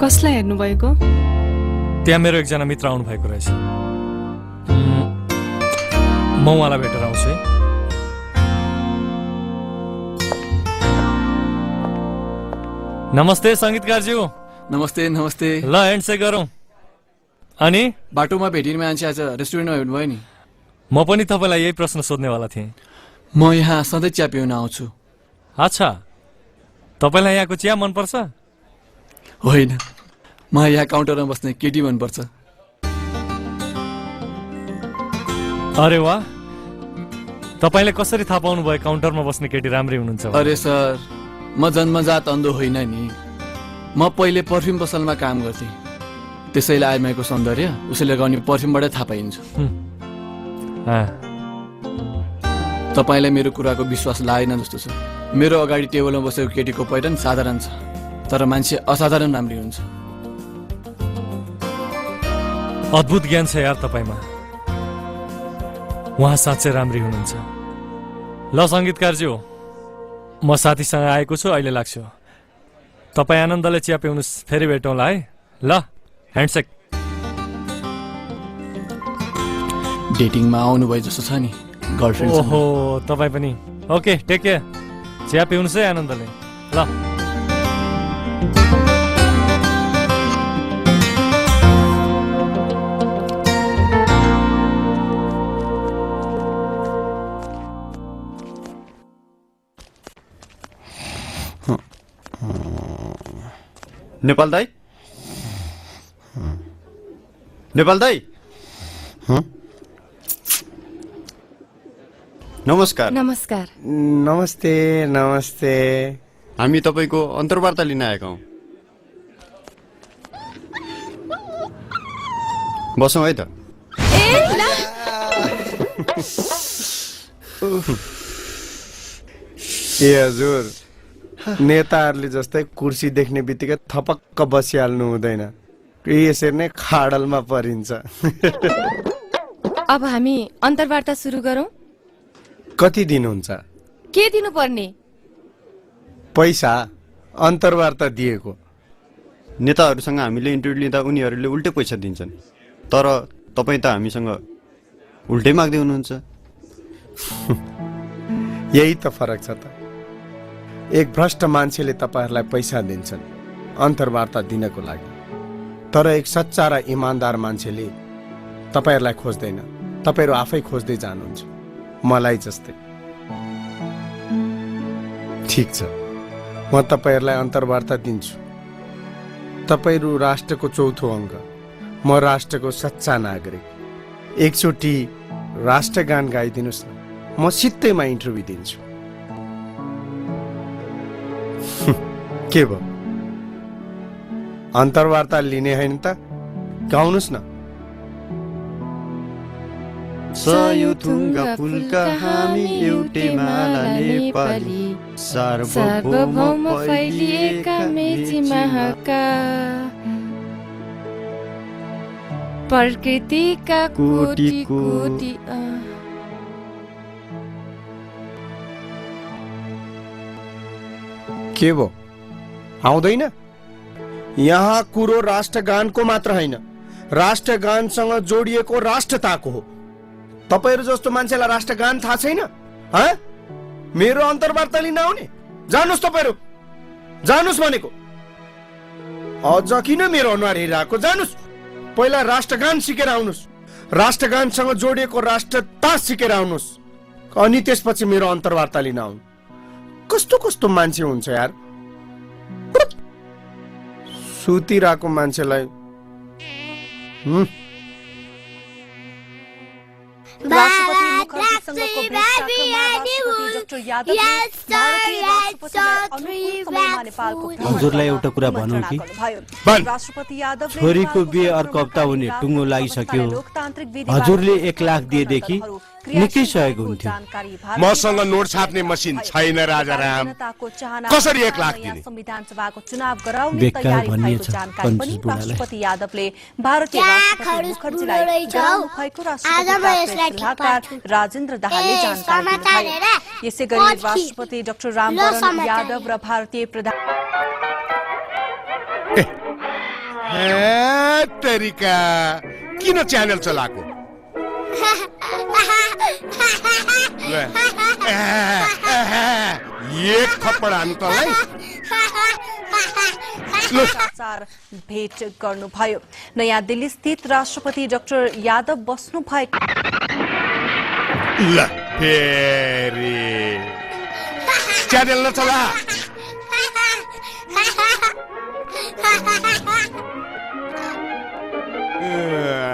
कसलाई हेर्नु भएको? त्यहाँ मेरो एकजना मित्र आउनु भएको रहेछ, म उहाँलाई भेटेर आउँछु है। नमस्ते संगीतकारज्यू। नमस्ते नमस्ते। ल ह्यान्डसेक गरौँ। अनि बाटोमा भेटिने मान्छे आज रेस्टुरेन्टमा भेट्नुभयो नि? म पनि तपाईँलाई यही प्रश्न सोध्नेवाला थिएँ। म यहाँ सधैँ चिया पिउन आउँछु। अच्छा, तपाईँलाई यहाँको चिया मनपर्छ? होइन, म यहाँ काउन्टरमा बस्ने केटी मनपर्छ। अरे वाह, तपाईँले कसरी थाहा पाउनु भयो काउन्टरमा बस्ने केटी राम्रै हुनुहुन्छ भनेर? अरे सर, म जन्मजात अन्धो होइन नि। म पहिले पर्फ्युम पसलमा काम गर्थेँ, त्यसैले आइमाईको सौन्दर्य उसैले लगाउने पर्फ्युमबाटै थाहा पाइन्छ। तपाईँलाई मेरो कुराको विश्वास लागेन जस्तो छ। मेरो अगाडि टेबलमा बसेको केटीको पहिरन साधारण छ, तर मान्छे असाधारण राम्री हुन्छ। अद्भुत ज्ञान छ यार तपाईँमा। उहाँ साँच्चै राम्री हुनुहुन्छ। ल सङ्गीतकारजी हो, म साथीसँग आएको छु, अहिले लाग्छु। तपाईँ आनन्दले चिया पिउनुहोस्, फेरि भेटौँला है। ल, ह्यान्डसेक। डेटिङमा आउनुभयो जस्तो छ नि गर्लफ्रेन्ड। ओहो, तपाईँ पनि। Okay, take care. चिया पिउनुहोस् है आनन्दले। ल नेपाल दाई, नेपाल दाई, नमस्कार। नमस्कार। नमस्ते नमस्ते। हामी तपाईँको अन्तर्वार्ता लिन आएका हौँ। बसौँ है त। ए हजुर, नेताहरूले जस्तै कुर्सी देख्ने बित्तिकै थपक्क बसिहाल्नु हुँदैन, यसरी नै खाडलमा परिन्छ। अब हामी अन्तर्वार्ता सुरु गरौँ। कति दिनुहुन्छ? के दिनुपर्ने? पैसा। अन्तर्वार्ता दिएको। नेताहरूसँग हामीले इन्टरभ्यू लिँदा उनीहरूले उल्टै पैसा दिन्छन्, तर तपाईँ त हामीसँग उल्टै माग्दै हुनुहुन्छ। यही त फरक छ त। एक भ्रष्ट मान्छेले तपाईँहरूलाई पैसा दिन्छन् अन्तर्वार्ता दिनको लागि, तर एक सच्चा र इमान्दार मान्छेले तपाईँहरूलाई खोज्दैन, तपाईँहरू आफै खोज्दै जानुहुन्छ, मलाई जस्तै। ठिक छ, म तपाईँहरूलाई अन्तर्वार्ता दिन्छु। तपाईँहरू राष्ट्रको चौथो अङ्ग, म राष्ट्रको सच्चा नागरिक। एकचोटि राष्ट्रगान गाइदिनुहोस् न, म सित्तैमा इन्टरभ्यू दिन्छु। के भयो, अन्तर्वार्ता लिने होइन त? गाउनुहोस् न। सयुथुङ्गा फुलका हामी एउटै माला नेपाली, सार्वभौम फैलिएका मेची महाका, प्रकृतिका कोटि कोटि। के भयो, आउँदैन? यहाँ कुरो राष्ट्रगानको मात्र होइन, राष्ट्रगानसँग जोडिएको राष्ट्रताको हो। तपाईहरू जस्तो मान्छेलाई राष्ट्रगान थाहा छैन? मेरो अन्तर्वार्ता लिन आउने? जानुस् तपाईहरू, जानुस् भनेको। अझ किन मेरो अनुहार हेरिरहेको? जानुस्, पहिला राष्ट्रगान सिकेर आउनुहोस्, राष्ट्रगानसँग जोडिएको राष्ट्रता सिकेर आउनुहोस्, अनि त्यसपछि मेरो अन्तर्वार्ता लिन आउनु। कस्तो कस्तो मान्छे हुन्छ यार। सुतिरहेको मान्छेलाई हजुरलाई एउटा कुरा भनौँ कि छोरीको बिहे अर्को हप्ता हुने टुङ्गो लागिसक्यो। हजुरले 1 लाख दिएदेखि निकै सहयोग हुन्थ्यो। मसँग नोट छाप्ने मसिन छैन राजाराम, कसरी 1 लाख दिने? बेकार भनिएछ कन्जुस बुढालाई। राजेन्द्र दाहालले जानकारी दिनुभयो। यसै गरी राष्ट्रपति डाक्टर रामवरण यादव र भारतीय प्रधान तरिका किन च्यानल चलाएको? एक थप्पड हान्नु तँलाई। भेट गर्नुभयो। नयाँ दिल्ली स्थित राष्ट्रपति डाक्टर यादव बस्नु भएको च्यानल नचला।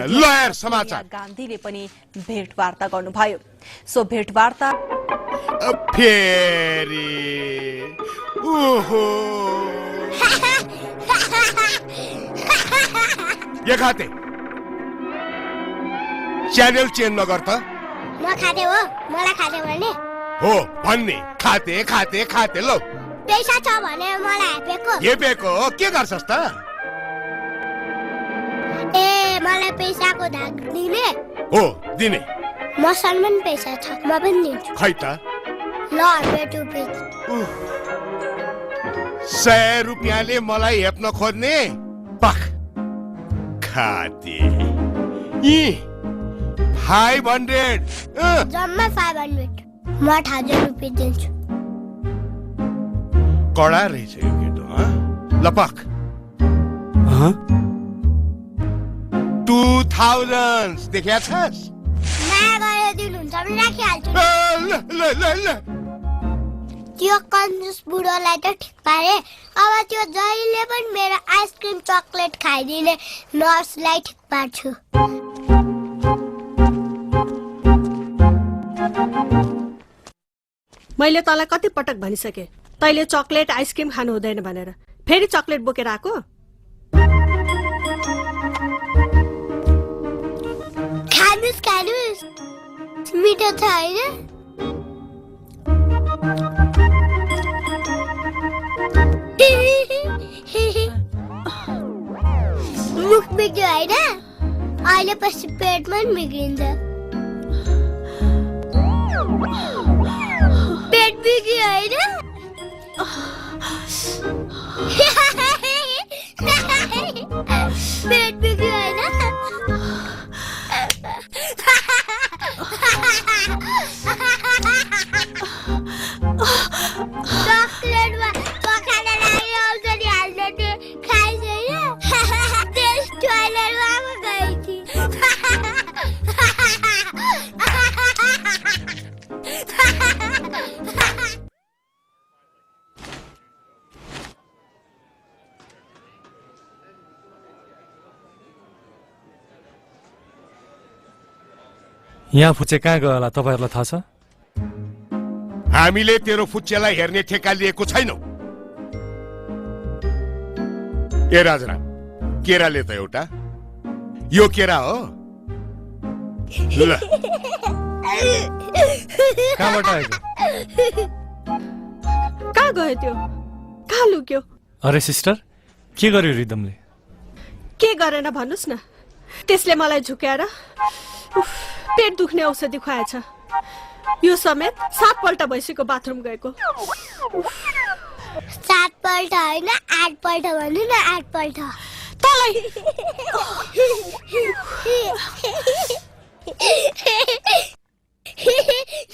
ल खैर समाचार गान्धीले पनि भेटवार्ता गर्नुभयो। सो भेटवार्ता फेरि ओहो ये खाते च्यानल चेन्ज नगर त म खाते हो मलाई खाते भने हो भन्ने खाते खाते खाते लो पैसा छ भने मलाई हेपेको ये पेको के गर्छस् त ए मलाई पैसाको धाक दिने हो दिने मसँग पनि पैसा छ म पनि दिन्छु खै त ल 100 रुपियाँ 100 रुपियाँले मलाई हेप्न खोज्ने पख खाते 500 जम्मा 500 म 1000 रुपियाँ दिन्छु कडा रहेछ यो केटो लपक 2000 देखिया छस् माया गरेर दिनुहुन्छ भने राखिहाल्छु ल त्यो कन्जुस बुढोलाई त ठिक पारे अब त्यो जहिले पनि मेरो आइसक्रिम चकलेट खाइदिने नर्सलाई ठिक पार्छु मैले तँलाई कति पटक भनिसके तैले चकलेट आइसक्रिम खानु हुँदैन भनेर फेरि चकलेट बोकेर आको खानुस् खानुस् मिठो छ हैन मुख बिग्यो हैन अहिले पछि पेटमा पनि बिग्रिन्छ पेट बिग्यो हैन पेट बिग्यो हैन चकलेटमा पकाएर लागि औषधि हाल्न त्यो खाइसैन त्यस टोइलेटमा आमा गई थिए यहाँ फुच्चे कहाँ गयो होला तपाईहरुलाई थाहा छ हामीले तेरो फुच्चेलाई हेर्ने ठेक्का लिएको छैनौ ए राजराम केराले त एउटा यो केरा हो ल कहाँबाट आयो कहाँ गयो त्यो कहाँ लुक्यो अरे सिस्टर के गर्यो रिदमले के गरेन भन्नुस् न त्यसले मलाई झुक्याएर पेट दुख्ने औषधि खुवाएछ यो समेत 7 पल्ट भइसक्यो बाथरुम गएको 7 पल्ट हैन 8 पल्ट भन्नु न 8 पल्ट तलाई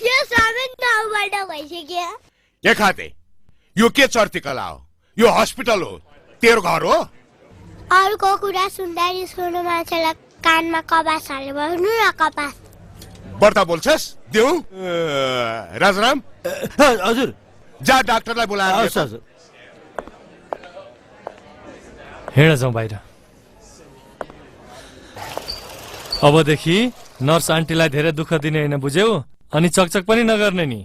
यो समेत 9 पल्ट भइसक्यो ए खाते यो के चर्ती कला हो यो हस्पिटल हो तेरो घर हो अरूको कुरा सुन्दा रिसाउने मान्छेलाई कानमा कपास हाले भन्नु न कपास बढ्ता बोल्छस् देऊ राजराम हजुर जा डाक्टरलाई बोलाएर हजुर हिँड जाउँ बाहिर अबदेखि नर्स आन्टीलाई धेरै दुःख दिने होइन बुझ्यौ अनि चकचक पनि नगर्ने नि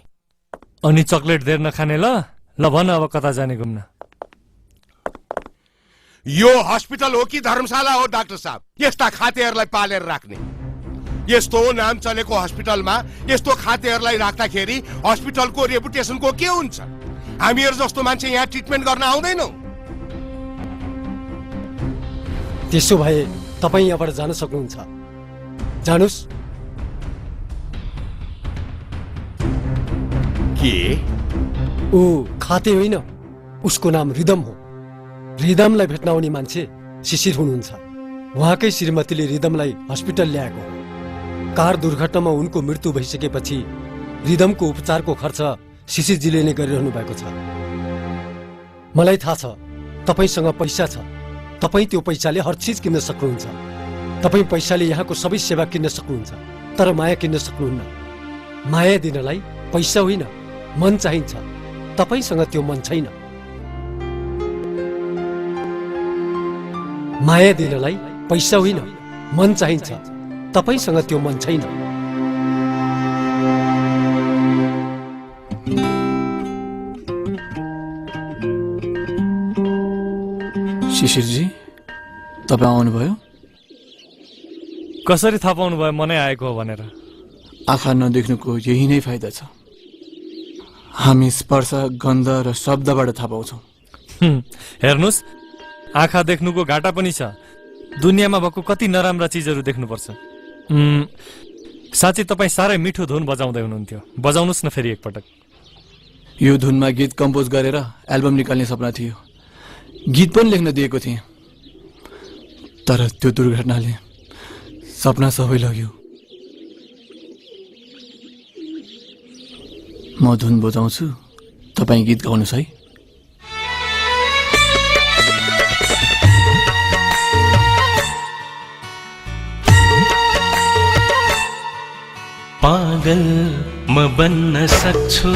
अनि चकलेट धेर नखाने ल भन अब कता जाने घुम्न यो हस्पिटल हो कि धर्मशाला हो डाक्टर साहब यस्ता खातेहरूलाई पालेर राख्ने यस्तो नाम चलेको हस्पिटलमा यस्तो खातेहरूलाई राख्दाखेरि हस्पिटलको रेपुटेसनको के हुन्छ हामीहरू जस्तो मान्छे यहाँ ट्रिटमेन्ट गर्न आउँदैनौ त्यसो भए तपाई यहाँबाट जान सक्नुहुन्छ जानुस् के ऊ खाते होइन उसको नाम रिदम हो रिदमलाई भेट्न आउने मान्छे शिशिर हुनुहुन्छ उहाँकै श्रीमतीले रिदमलाई हस्पिटल ल्याएको कार दुर्घटनामा उनको मृत्यु भइसकेपछि रिदमको उपचारको खर्च शिशिरजीले नै गरिरहनु भएको छ मलाई थाहा छ तपाईसँग पैसा छ तपाई त्यो पैसाले हर चीज किन्न सक्नुहुन्छ तपाई पैसाले यहाँको सबै सेवा किन्न सक्नुहुन्छ तर माया किन्न सक्नुहुन्न माया दिनलाई पैसा होइन मन चाहिन्छ तपाईसँग त्यो मन छैन माया दिनलाई पैसा होइन मन चाहिन्छ तपाईँसँग त्यो मन छैन। शिशिरजी, तपाईँ आउनुभयो? कसरी थाहा पाउनु भयो मनै आएको हो भनेर? आँखा नदेख्नुको यही नै फाइदा छ। हामी स्पर्श, गन्ध र शब्दबाट थाहा पाउँछौँ। हेर्नुहोस्, आँखा देख्नुको घाटा पनि छ। दुनियाँमा भएको कति नराम्रा चिजहरू देख्नुपर्छ। साँच्चै तपाईँ साह्रै मिठो धुन बजाउँदै हुनुहुन्थ्यो। बजाउनुहोस् न फेरि एकपटक। यो धुनमा गीत कम्पोज गरेर एल्बम निकाल्ने सपना थियो। गीत पनि लेख्न दिएको थिएँ, तर त्यो दुर्घटनाले सपना सबै लग्यो। म धुन बजाउँछु, तपाईँ गीत गाउनुहोस् है। पागल म बन्न सक्छु,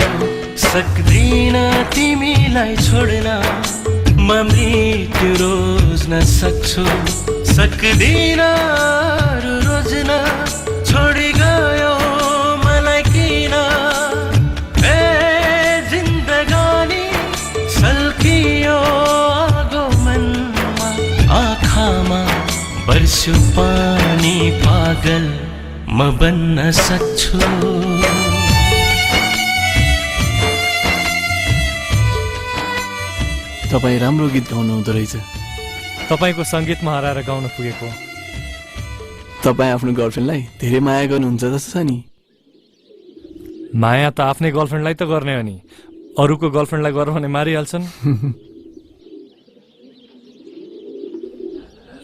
सक्दिन तिमीलाई छोड्न। म मृत्यु रोज्न सक्छु, सक्दिन रोज्न। छोडी गयो मलाई किन ए जिन्दगानी, सल्कियो आगो मनमा। आँखामा बर्स्यो पानी, पागल म बन्न सक्छु। तपाईँ राम्रो गीत गाउनु हुँदो रहेछ। तपाईँको सङ्गीतमा हराएर गाउन पुगेको। तपाईँ आफ्नो गर्लफ्रेन्डलाई धेरै माया गर्नुहुन्छ जस्तो छ नि। माया त आफ्नै गर्लफ्रेन्डलाई त गर्ने हो नि, अरूको गर्लफ्रेन्डलाई गर भने मारिहाल्छन्।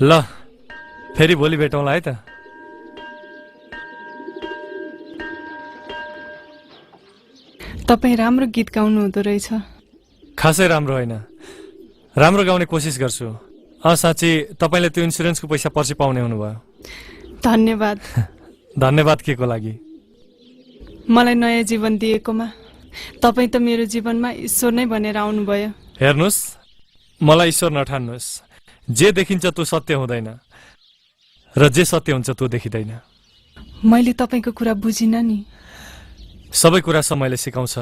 ल फेरि भोलि भेटौँला है त। तपाईँ राम्रो गीत गाउनु हुँदो रहेछ। खासै राम्रो होइन, राम्रो गाउने कोसिस गर्छु। साँच्ची तपाईँले त्यो इन्सुरेन्सको पैसा पर्सि पाउने हुनुभयो। धन्यवाद। धन्यवाद के को लागि? मलाई नयाँ जीवन दिएकोमा। तपाईँ त मेरो जीवनमा ईश्वर नै भनेर आउनुभयो। हेर्नुहोस्, मलाई ईश्वर नठान्नुहोस्। जे देखिन्छ त्यो सत्य हुँदैन र जे सत्य हुन्छ त्यो देखिँदैन। मैले तपाईँको कुरा बुझिनँ नि। सबै कुरा समयले सिकाउँछ।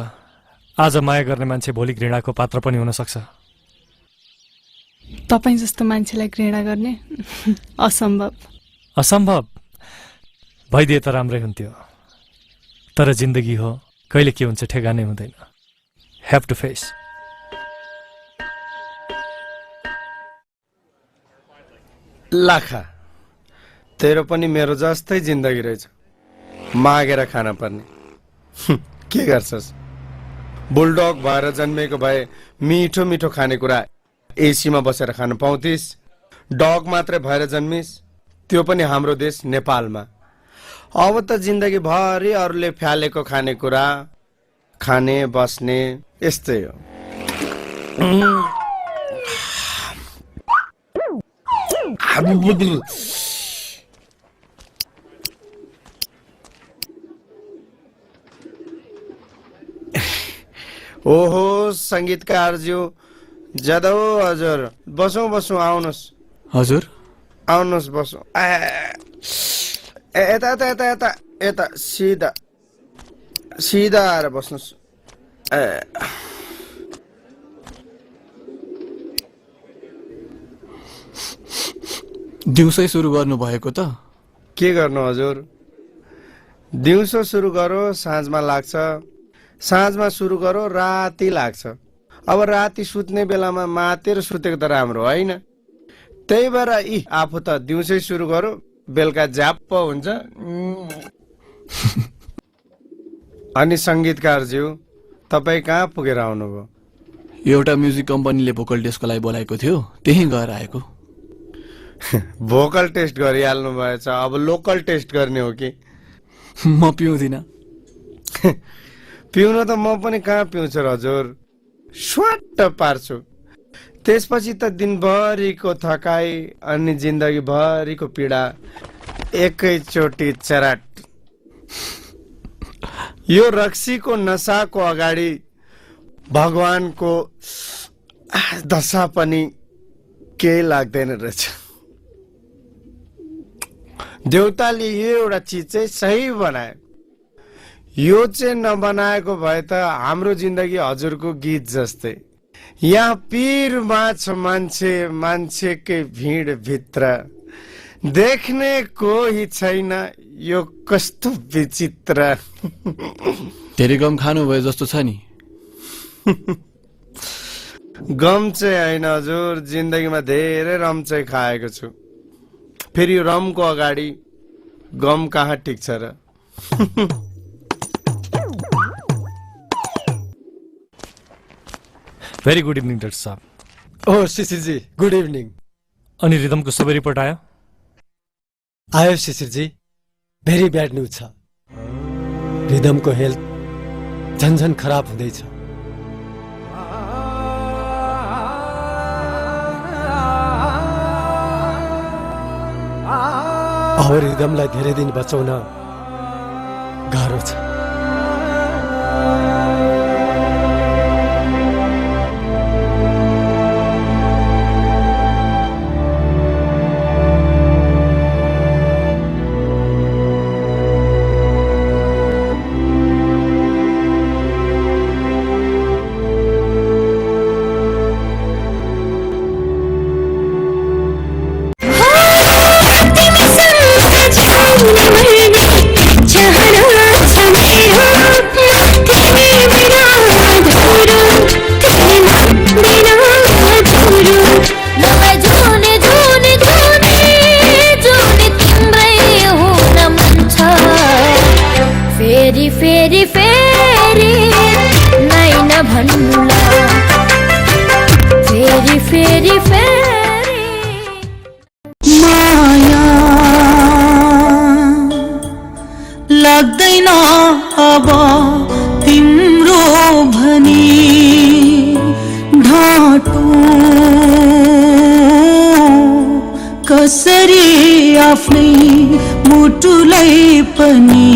आज माया गर्ने मान्छे भोलि घृणाको पात्र पनि हुन सक्छ। तपाईँ जस्तो मान्छेलाई घृणा गर्ने असम्भव। असम्भव भइदिए त राम्रै हुन्थ्यो, तर जिन्दगी हो, कहिले के हुन्छ ठेगानै हुँदैन। Have to face. लाखा, तेरो पनि मेरो जस्तै जिन्दगी रहेछ, मागेर खान पर्ने। के गर्छस्? बुलडग भएर जन्मेको भए मिठो मिठो खानेकुरा एसीमा बसेर खान पाउँथिस्। डग मात्रै भएर जन्मिस्, त्यो पनि हाम्रो देश नेपालमा। अब त जिन्दगी भरि अरूले फ्यालेको खानेकुरा खाने बस्ने यस्तै हो। ओहो सङ्गीतकारज्यू, ज्यादा हो हजुर। बसौँ बसौँ, आउनुहोस्। हजुर आउनुहोस्, बसौँ। यता यता यता यता यता सिधा सिधा आएर बस्नुहोस्। दिउँसै सुरु गर्नुभएको त? के गर्नु हजुर, दिउँसो सुरु गरो साँझमा लाग्छ, साँझमा सुरु गरो राति लाग्छ। अब राति सुत्ने बेलामा मातेर सुतेको त राम्रो होइन। त्यही भएर आफू त दिउँसै सुरु गरो, बेलुका झ्याप्प हुन्छ। अनि सङ्गीतकारज्यू, तपाईँ कहाँ पुगेर आउनुभयो? एउटा म्युजिक कम्पनीले भोकल टेस्टको लागि बोलाएको थियो, त्यहीँ गएर आएको। भोकल टेस्ट गरिहाल्नु भएछ, अब लोकल टेस्ट गर्ने हो कि? म पिउँदिनँ। पिउन त म पनि कहाँ पिउँछु हजुर, स्वाट पार्छु। त्यसपछि त दिनभरिको थकाइ अनि जिन्दगीभरिको पीडा एकैचोटि चराट। यो रक्सीको नसाको अगाडि भगवानको दशा पनि केही लाग्दैन रहेछ। देउताले यो एउटा चिज चाहिँ सही बनायो। यो चाहिँ नबनाएको भए त हाम्रो जिन्दगी हजुरको गीत जस्तै। यहाँ पीर माछ मान्छे मान्छेकै भिड भित्र देख्ने कोही छैन यो कस्तो विचित्र। धेरै गम खानु भयो जस्तो छ नि। गम चाहिँ होइन हजुर, जिन्दगीमा धेरै रम चाहिँ खाएको छु। फेरि रमको अगाडि गम कहाँ टिक्छ र। भेरी गुड इभिनिङ डाक्टर साहब। ओ शिशिरजी, गुड इभिनिङ। अनि रिदमको सबै रिपोर्ट आयो? आयो शिशिरजी, भेरी ब्याड न्युज छ। रिदमको हेल्थ झन्झन खराब हुँदैछ। अब रिदमलाई धेरै दिन बचाउन गाह्रो छ। लाग्दैन अब तिम्रो भनी ढाँटो कसरी आफ्नै मुटुलाई पनि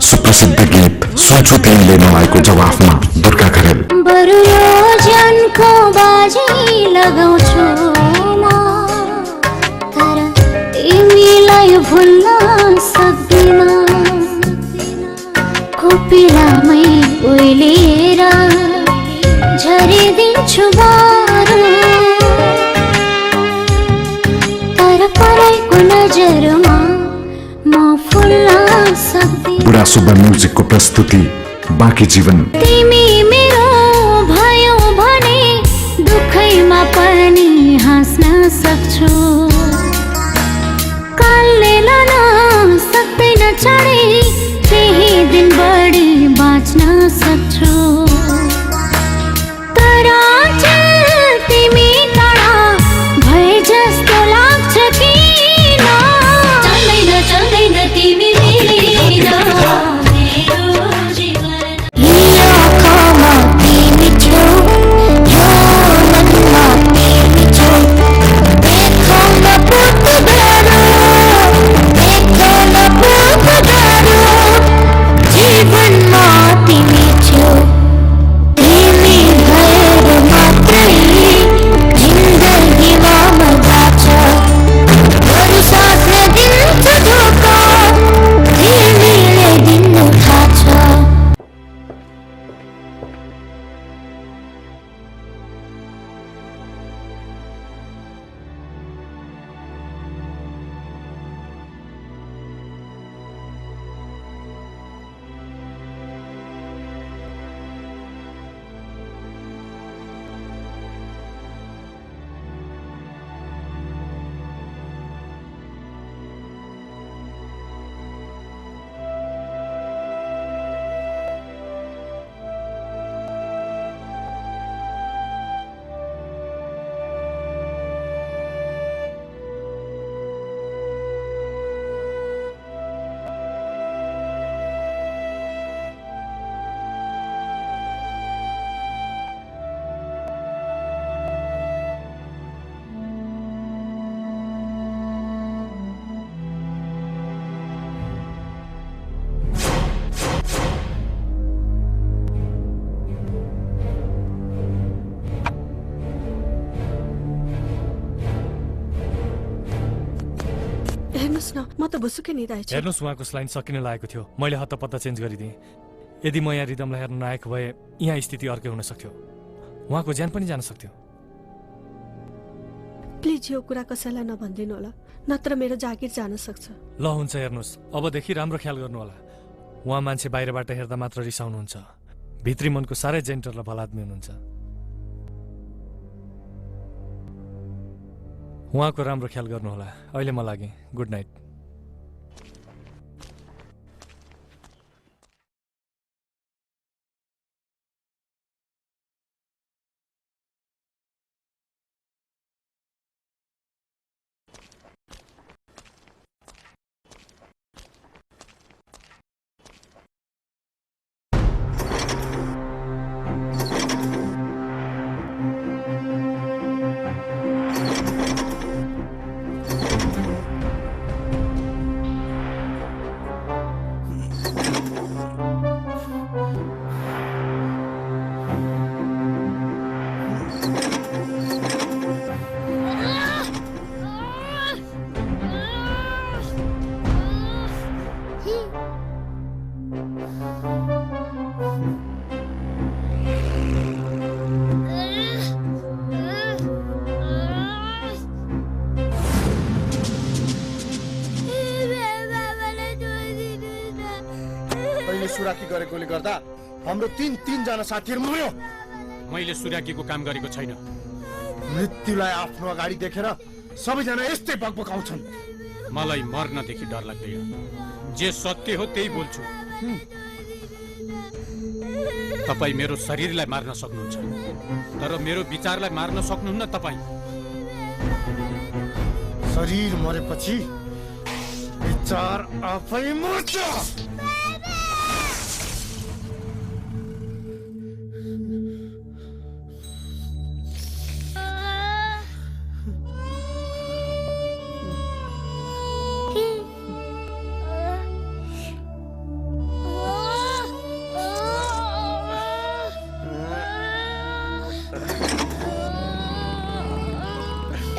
सुप्रसिद्ध गीत सोचो तिमीले नआएको जवाफमा दुर्गा खरेल। बरु यो ज्यानको बाजी लगाउँछु म, तर तिमीलाई भुल्न सक्दिन। कोपिलामै उहिलेर झरिदिन्छु बारो, तर पराइको नजरमा म फुल्न सक्दिन। बुढा सुब्बा म्युजिकको प्रस्तुति बाँकी जीवन। तिमी मेरो भयो भने दुखैमा पनि हाँस्न सक्छु। कालले लान सक्दैन चढे त्यही दिन बढी बाँच्न सक्छु। तर तिमी टाढा भए जस्तो लाग्छ किन? चल्दैन चल्दैन तिमी हेर्नुहोस् न म त भुसुकै नि रहेछ। हेर्नुहोस् उहाँको स्लाइन सकिन लागेको थियो, मैले हत्तपत्त चेन्ज गरिदिएँ। यदि म यहाँ रिदमलाई हेर्न नआएको भए यहाँ स्थिति अर्कै हुन सक्थ्यो, उहाँको ज्यान पनि जान सक्थ्यो। प्लिज यो कुरा कसैलाई नभनिदिनु होला, नत्र मेरो जागिर जान सक्छ। ल हुन्छ, हेर्नुहोस् अबदेखि राम्रो ख्याल गर्नु होला। उहाँ मान्छे बाहिरबाट हेर्दा मात्र रिसाउनुहुन्छ, भित्री मनको साह्रै जेन्टर र भलाद्मी हुनुहुन्छ। उहाँको राम्रो ख्याल गर्नुहोला। अहिले म लागेँ, गुड नाइट। सुराकी गरेकोले गर्दा हाम्रो तीन जना साथीहरु मर्यो। मैले सुराकीको काम गरेको छैन। मृत्युलाई आफ्नो अगाडि देखेर सबैजना यस्तै बकबकाउँछन्। मलाई मर्नदेखि डर लाग्दैन, जे सत्य हो त्यही बोल्छु। तपाई मेरो शरीरलाई मार्न सक्नुहुन्छ, तर मेरो विचारलाई मार्न सक्नुहुन्न। तपाई शरीर मरेपछि विचार आफै मर्छ।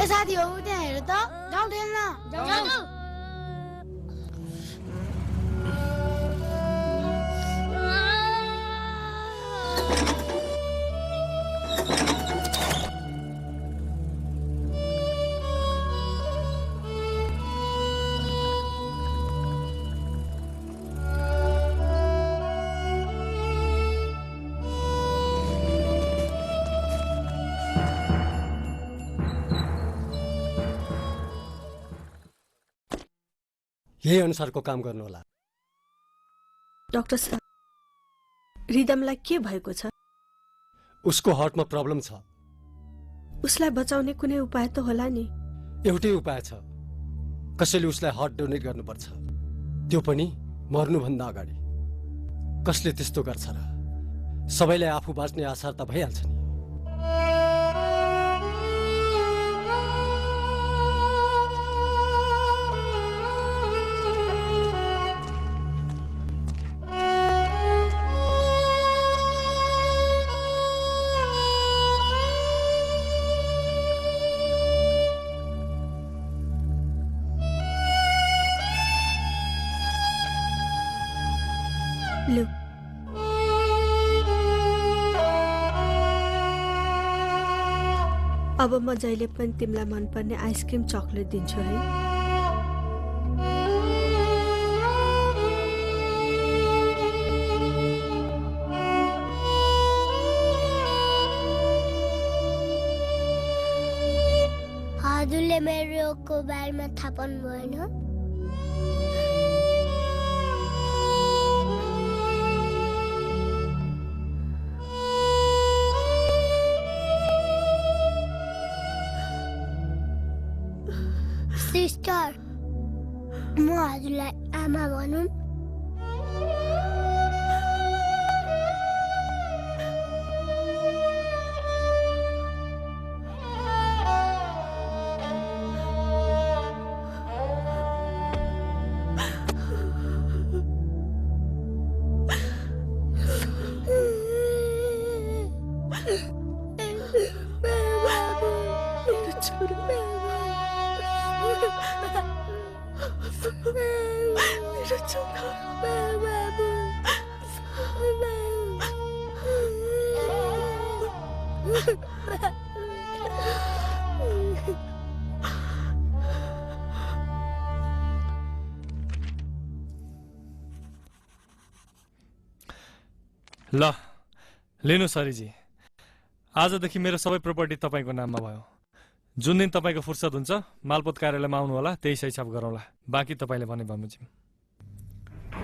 साथी हो त्यहाँ हेर त, जाऊ खेल्न। यही अनुसारको काम गर्नु होला। डाक्टर साहब, रिदमलाई के भएको छ? उसको हार्टमा प्रब्लम छ। उसलाई बचाउने कुनै उपाय त होला नि? एउटै उपाय छ, कसैले उसलाई हार्ट डोनेट गर्नुपर्छ, त्यो पनि मर्नुभन्दा अगाडि। कसले त्यस्तो गर्छ र? सबैलाई आफू बाँच्ने आशा त भइहाल्छ नि। लु, अब म जहिले पनि तिमीलाई मनपर्ने आइसक्रिम चकलेट दिन्छु है। हजुरले मेरो रोगको बारेमा थाहा पाउनु भएन? सिस्टर, म हजुरलाई आमा भनौँ? मेरो छोरा ल लिनु सरीजी, आजदेखि मेरो सबै प्रपर्टी तपाईँको नाममा भयो। जुन दिन तपाईँको फुर्सद हुन्छ मालपोत कार्यालयमा आउनु होला, त्यही हिसाब गरौँला। बाँकी तपाईँले भने बमोजिम।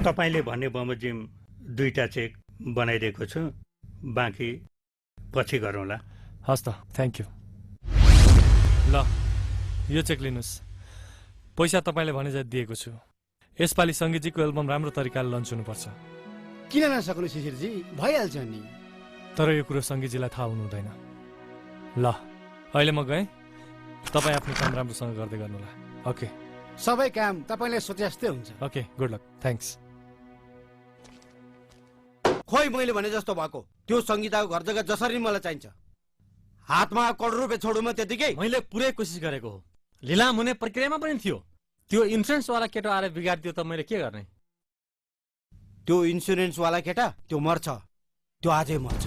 तपाईँले भन्ने बमोजिम 2टा चेक बनाइदिएको छु, बाँकी पछि गरौँला। हस् त, थ्याङ्क यू। ल यो चेक लिनुहोस्। पैसा तपाईँले भने जति दिएको छु। यसपालि सङ्गीतजीको एल्बम राम्रो तरिकाले लन्च हुनुपर्छ। किन नसक्नु शिशिरजी, भइहाल्छ नि। तर यो कुरो सङ्गीतजीलाई थाहा हुनु हुँदैन। ल अहिले म गएँ, तपाईँ आफ्नो काम राम्रोसँग गर्दै गर्नुहोला। ओके, सबै काम तपाईँले सोचे जस्तै हुन्छ। Okay, good lock, thanks. खोइ मैले भने जस्तो भएको त्यो सङ्गीताको घर जग्गा जसरी मलाई चाहिन्छ। हातमा करोड रुपियाँ छोडु म त्यतिकै। मैले पुरै कोसिस गरेको हो, लिलाम हुने प्रक्रियामा पनि थियो। त्यो इन्सुरेन्सवाला केटो आएर बिगारिदियो त मैले के गर्ने? त्यो इन्सुरेन्सवाला केटा त्यो मर्छ, त्यो आजै मर्छ।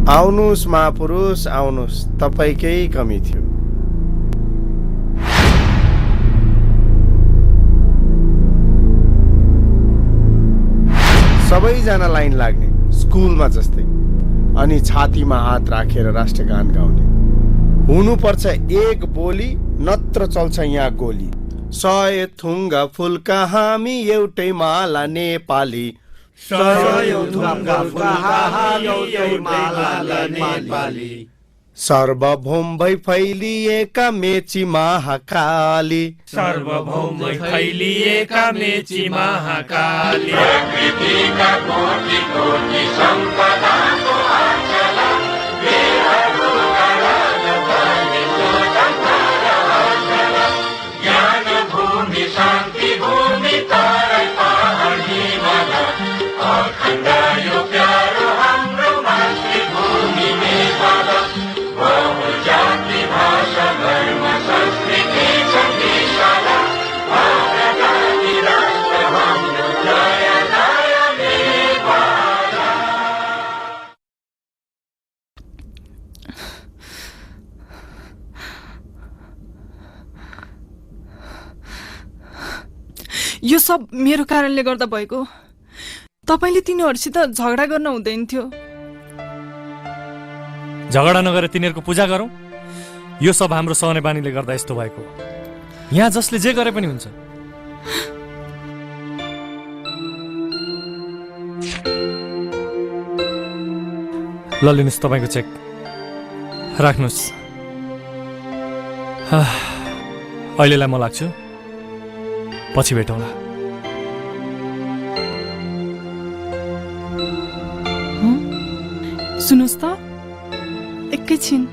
आउनुहोस् महापुरुष, आउनुहोस्, तपाईँकै कमी थियो। सबैजना लाइन लाग्ने स्कुलमा जस्तै, अनि छातीमा हात राखेर राष्ट्रगान गाउने। हुनुपर्छ एक बोली, नत्र चल्छ यहाँ गोली। 100 थुङ्गा फुलका हामी एउटै माला नेपाली। 100 थुङ्गा फुलका हामी एउटै माला नेपाली। सार्वभौम भई फैलिएका मेची महाकाली। सार्वभौम भई फैलिएका मेची महाकाली। प्रकृतिका कोटि कोटि सम्पदाको आचला, वेदहरूका राजधानी स्वतन्त्र आचला। ज्ञान भूमि शान्ति भूमि तराई पहाड हिमाल, अखण्ड यो प्यारो हाम्रो मातृभूमि नेपाल। बहुजाति भाषा धर्म संस्कृति छन्दिशाला, भारतानी राष्ट्र हाम्रो नयाँ नयाँ नेपाल। यो सब मेरो कारणले गर्दा भएको। तपाईले तिनीहरूसित झगडा गर्न हुँदैन थियो। झगडा नगरेर तिनीहरूको पूजा गरौँ? यो सब हाम्रो सहने बानीले गर्दा यस्तो भएको। यहाँ जसले जे गरे पनि हुन्छ। ल लिनुहोस् तपाईँको चेक, राख्नुहोस्। अहिलेलाई म लाग्छु, पछि भेटौँला। सुन्नुहोस् त एकैछिन।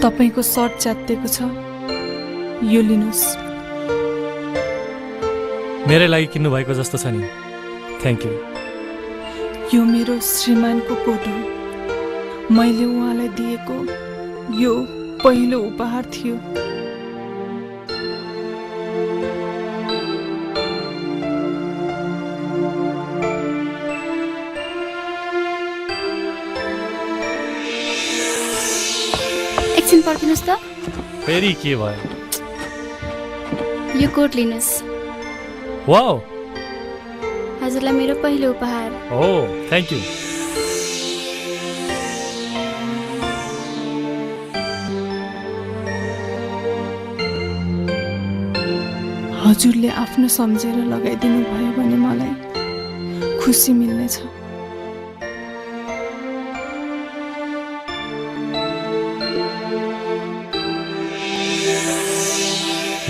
तपाईको सर्ट च्यातिएको छ, यो लिनुहोस्। मेरै लागि किन्नु भएको जस्तो छ नि, थ्याङ्क यू। यो मेरो श्रीमानको कोट हो। मैले उहाँलाई दिएको यो पहिलो उपहार थियो। एकछिन पर्खिनुहोस् त। फेरि के भयो? यो कोट लिनुहोस्। वाउ, हजुरलाई मेरो पहिलो उपहार। ओ थ्याङ्क यू। हजुरले आफ्नो सम्झेर लगाइदिनु भयो भने मलाई खुसी मिल्नेछ।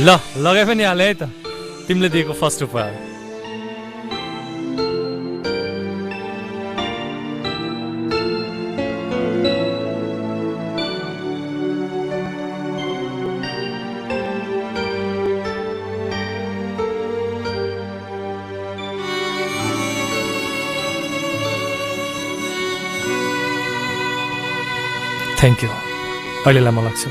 ल लगाइ पनि हाले है त, तिमीले दिएको फर्स्ट उपहार। Thank you. अहिलेलाई म लाग्छु।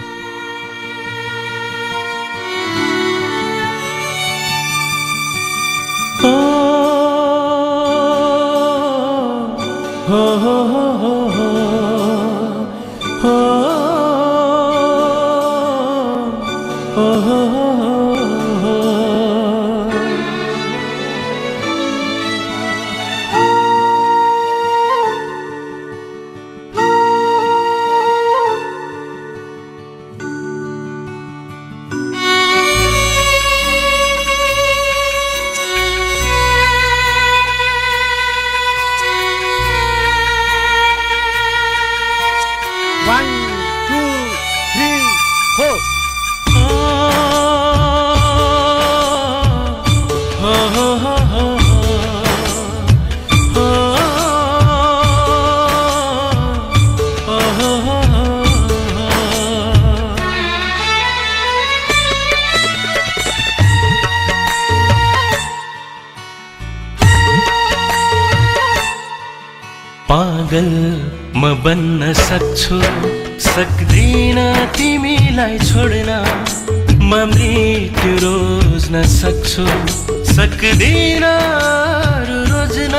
पागल म बन्न सक्छु सक्दिन तिमीलाई छोड्न म मृत्यु रोज्न सक्छु सक्दिन रोज्न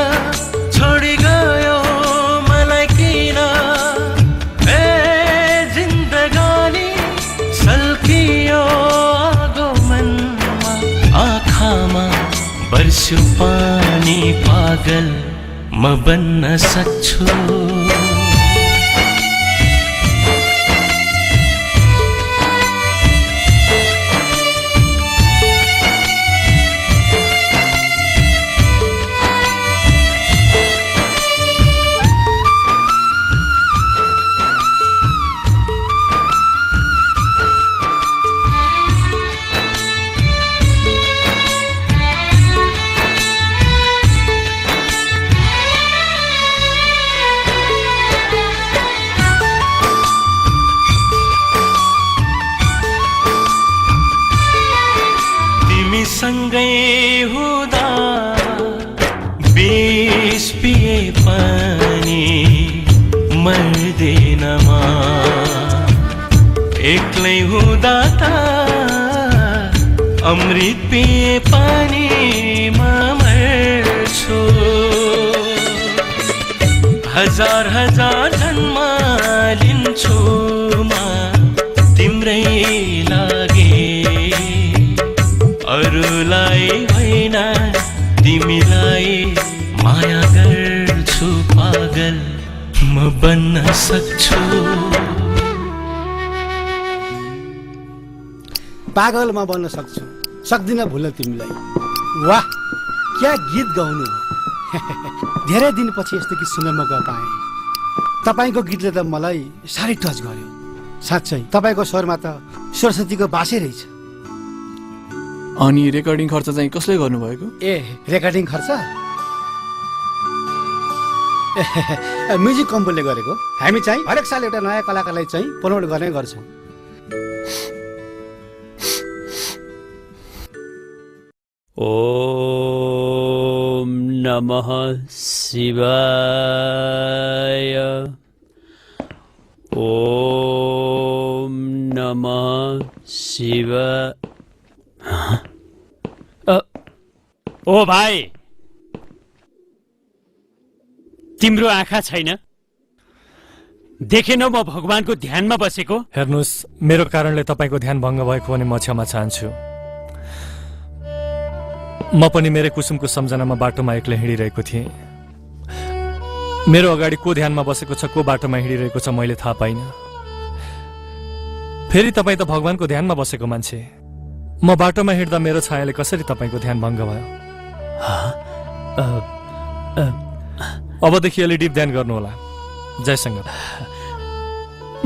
छोडी गयो मलाई किन ए जिन्दगानी सल्कियो आगो मनमा आँखामा बर्स्यो पानी पागल म बन्न सक्छु सँगै हुँदा बिस पिए पनि मर्दैन म एक्लै हुँदा त अमृत पिए पनि म मर्छु हजार हजार जन्म लिन्छु म तिम्रै लागि अरूलाई होइन तिमीलाई माया गर्छु पागल म बन्न सक्छु पागल म बन्न सक्छु सक्दिन भुल्न तिमीलाई वाह क्या गीत गाउनु धेरै दिनपछि यस्तो गीत सुन्न मौका पाएँ तपाईँको गीतले त मलाई साह्रै टच गर्यो साँच्चै तपाईँको स्वरमा त सरस्वतीको बासै रहेछ अनि रेकर्डिङ खर्च चाहिँ कसले गर्नुभएको ए रेकर्डिङ खर्च म्युजिक कम्पनीले गरेको हामी चाहिँ हरेक साल एउटा नयाँ कलाकारलाई चाहिँ प्रमोट गर्ने गर्छौँ ओम नमः शिवाय ओम नमः शिवाय ओ भाइ तिम्रो आँखा छैन देखेन म भगवानको ध्यानमा बसेको हेर्नुस् मेरो कारणले तपाईँको ध्यान भङ्ग भएको भने म क्षमा चाहन्छु म पनि मेरो कुसुमको सम्झनामा बाटोमा एक्लै हिँडिरहेको थिएँ मेरो अगाडि को ध्यानमा बसेको छ को बाटोमा हिँडिरहेको छ मैले थाहा पाइनँ फेरि तपाईँ त भगवानको ध्यानमा बसेको मान्छे म बाटोमा हिँड्दा मेरो छायाले कसरी तपाईँको ध्यान भङ्ग भयो अबदेखि अलि डिप ध्यान गर्नुहोला जय सङ्गम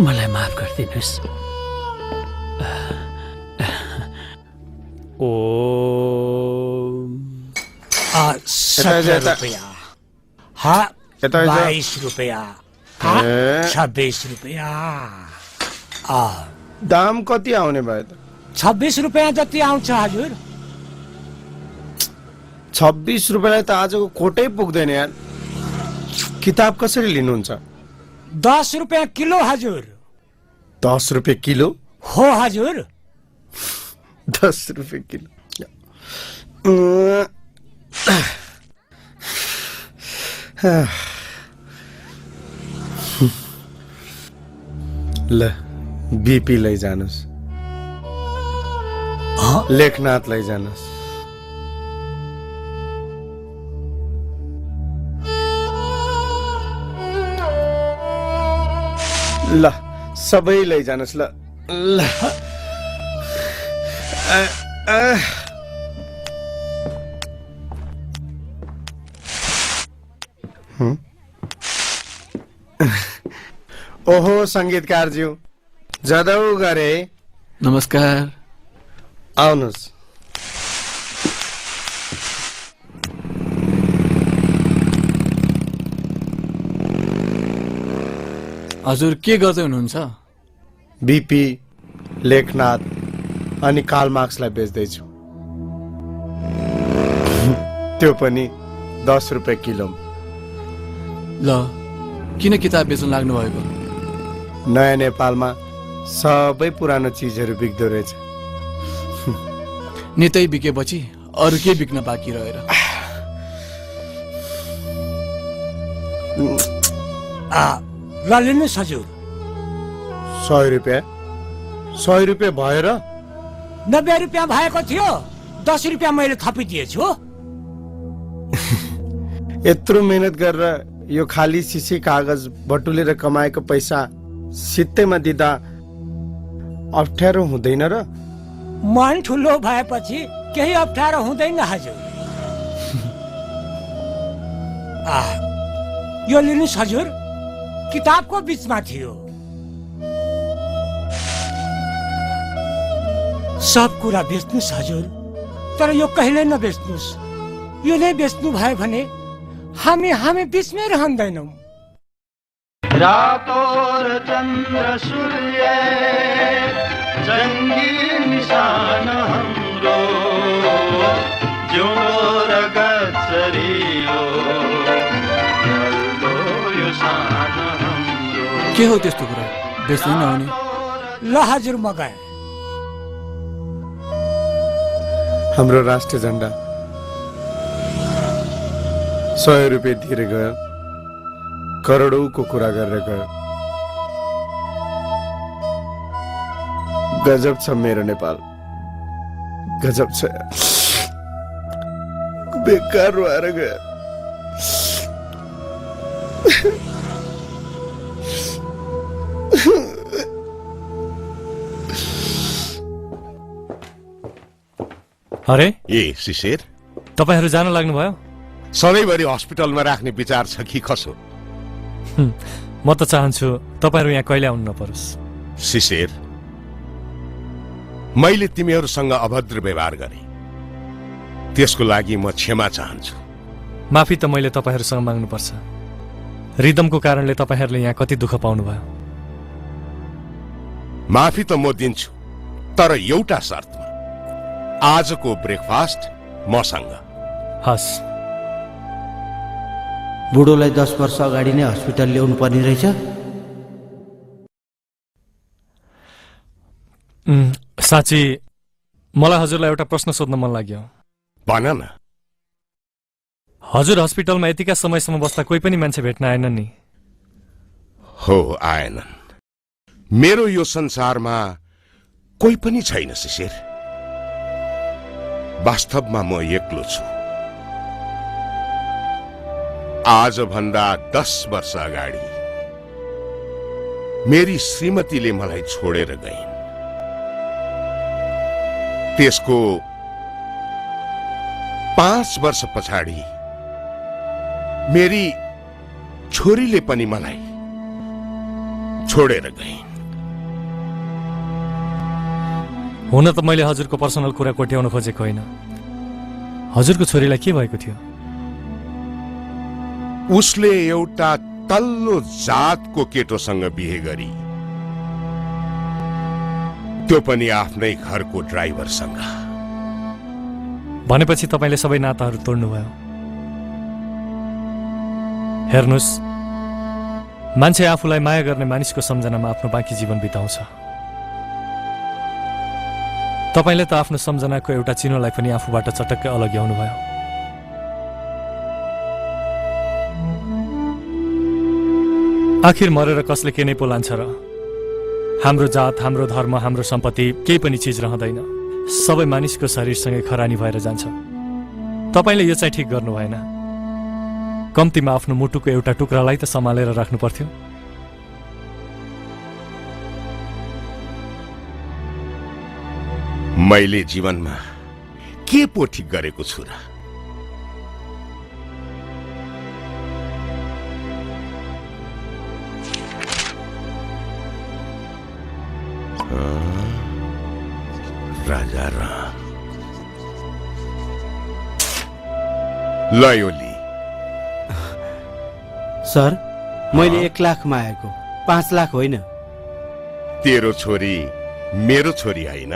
मलाई माफ गरिदिनुहोस् ओम 17 रुपैयाँ 22 रुपैयाँ 26 रुपैयाँ दाम कति आउने भयो त 26 रुपैयाँ जति आउँछ हजुर 26 रुपैयाँलाई त आजको कोटै पुग्दैन यार किताब कसरी लिनुहुन्छ 10 रुपैयाँ किलो हजुर 10 रुपैयाँ किलो हो हजुर 10 रुपैयाँ किलो ल बीपी लैजानुस् लेखनाथ लैजानुस् ल सबै लैजानुस् ल ल ओहो संगीतकारज्यू जदौ गरे नमस्कार आउनुहोस् हजुर के गर्दै हुनुहुन्छ बीपी लेखनाथ अनि कार्ल मार्क्सलाई बेच्दैछु त्यो पनि 10 रुपैयाँ किलो ल किन किताब बेच्न लाग्नु भएको नयाँ नेपालमा सबै पुरानो चिजहरू बिग्दो रहेछ। नेतै बिकेपछि अरू के बिक्न बाँकी रहेर? ल लिनुहोस् हजुर। 100 रुपियाँ? 100 रुपियाँ भएर? 90 रुपियाँ भएको थियो, 10 रुपियाँ मैले थपिदिएछु। यत्रो मेहनत गरेर यो खाली सिसी कागज बटुलेर कमाएको पैसा सित्तैमा दिँदा अप्ठ्यारो हुँदैन र? मन ठुलो भएपछि केही अप्ठ्यारो हुँदैन हजुर। यो लिनुहोस् हजुर, किताबको बीचमा थियो। सब कुरा बेच्नुहोस् हजुर, तर यो कहिल्यै नबेच्नुहोस्। यो नै बेच्नु भयो भने हामी बीचमै रहँदैनौँ। रातो र चन्द्र सूर्य जङ्गी निशान हाम्रो जिउँदो र गच्छरियो यो शान हाम्रो। के हो त्यस्तो कुरा? बेच्नै नहुने? ल हजुर म गएँ। हाम्रो राष्ट्रिय झण्डा 100 रुपियाँ दिएर गयो, करोडौँको कुरा गरेर गयो। गजब छ मेरो नेपाल, गजब छ। बेकार भएर गयो। अरे ए शिशिर, तपाईहरू जान लाग्नुभयो? सधैँभरि हस्पिटलमा राख्ने विचार छ कि कसो? म त चाहन्छु तपाईहरू यहाँ कहिले आउनु नपरोस्। शिशिर, मैले तिमीहरूसँग अभद्र व्यवहार गरे, त्यसको लागि म क्षमा चाहन्छु। माफी त मैले तपाईहरूसँग माग्नुपर्छ। रिदमको कारणले तपाईहरूले यहाँ कति दुःख पाउनुभयो। माफी त म दिन्छु, तर एउटा शर्तमा। आजको ब्रेकफास्ट मसँग। हस्। बुढोलाई 10 वर्ष अगाडि नै हस्पिटल ल्याउनु पर्ने रहेछ। साँच्ची मलाई हजुरलाई एउटा प्रश्न सोध्न मन लाग्यो। भन न। हजुर हस्पिटलमा यतिका समयसम्म बस्दा कोही पनि मान्छे भेट्न आएन नि? हो, आएनन्। मेरो यो संसारमा कोही पनि छैन शिशिर। वास्तवमा म एक्लो छु। आज भन्दा 10 वर्ष अगाडि मेरी श्रीमतीले मलाई छोडेर गइन्। त्यसको 5 वर्ष पछाडि मेरी छोरीले पनि मलाई छोडेर गइन्। हुन त मैले हजुरको पर्सनल कुरा कोट्याउन खोजेको होइन। हजुरको छोरीलाई के भएको थियो? उसले एउटा तल्लो जातको केटोसँग बिहे गरी, त्यो पनि आफ्नै घरको ड्राइभरसँग। भनेपछि तपाईले सबै नाताहरू तोड्नुभयो। हेर्नुस्, मान्छे आफूलाई माया गर्ने मानिसको सम्झनामा आफ्नो बाँकी जीवन बिताउँछ। तपाईले त आफ्नो सम्झनाको एउटा चिनोलाई पनि आफूबाट चटक्कै अलग्याउनु भयो। आखिर मरेर कसले के नै पो लान्छ र? हाम्रो जात, हाम्रो धर्म, हाम्रो सम्पत्ति केही पनि चिज रहँदैन। सबै मानिसको शरीरसँगै खरानी भएर जान्छ। तपाईले यो चाहिँ ठिक गर्नु भएन। कम्तीमा आफ्नो मुटुको एउटा टुक्रालाई त सम्हालेर राख्नु पर्थ्यो। मैले जीवनमा के पो ठिक गरेको छु र? राजा राम लयोली। सर, मैले 1 लाख मागेको, 5 लाख होइन। तेरो छोरी मेरो छोरी होइन?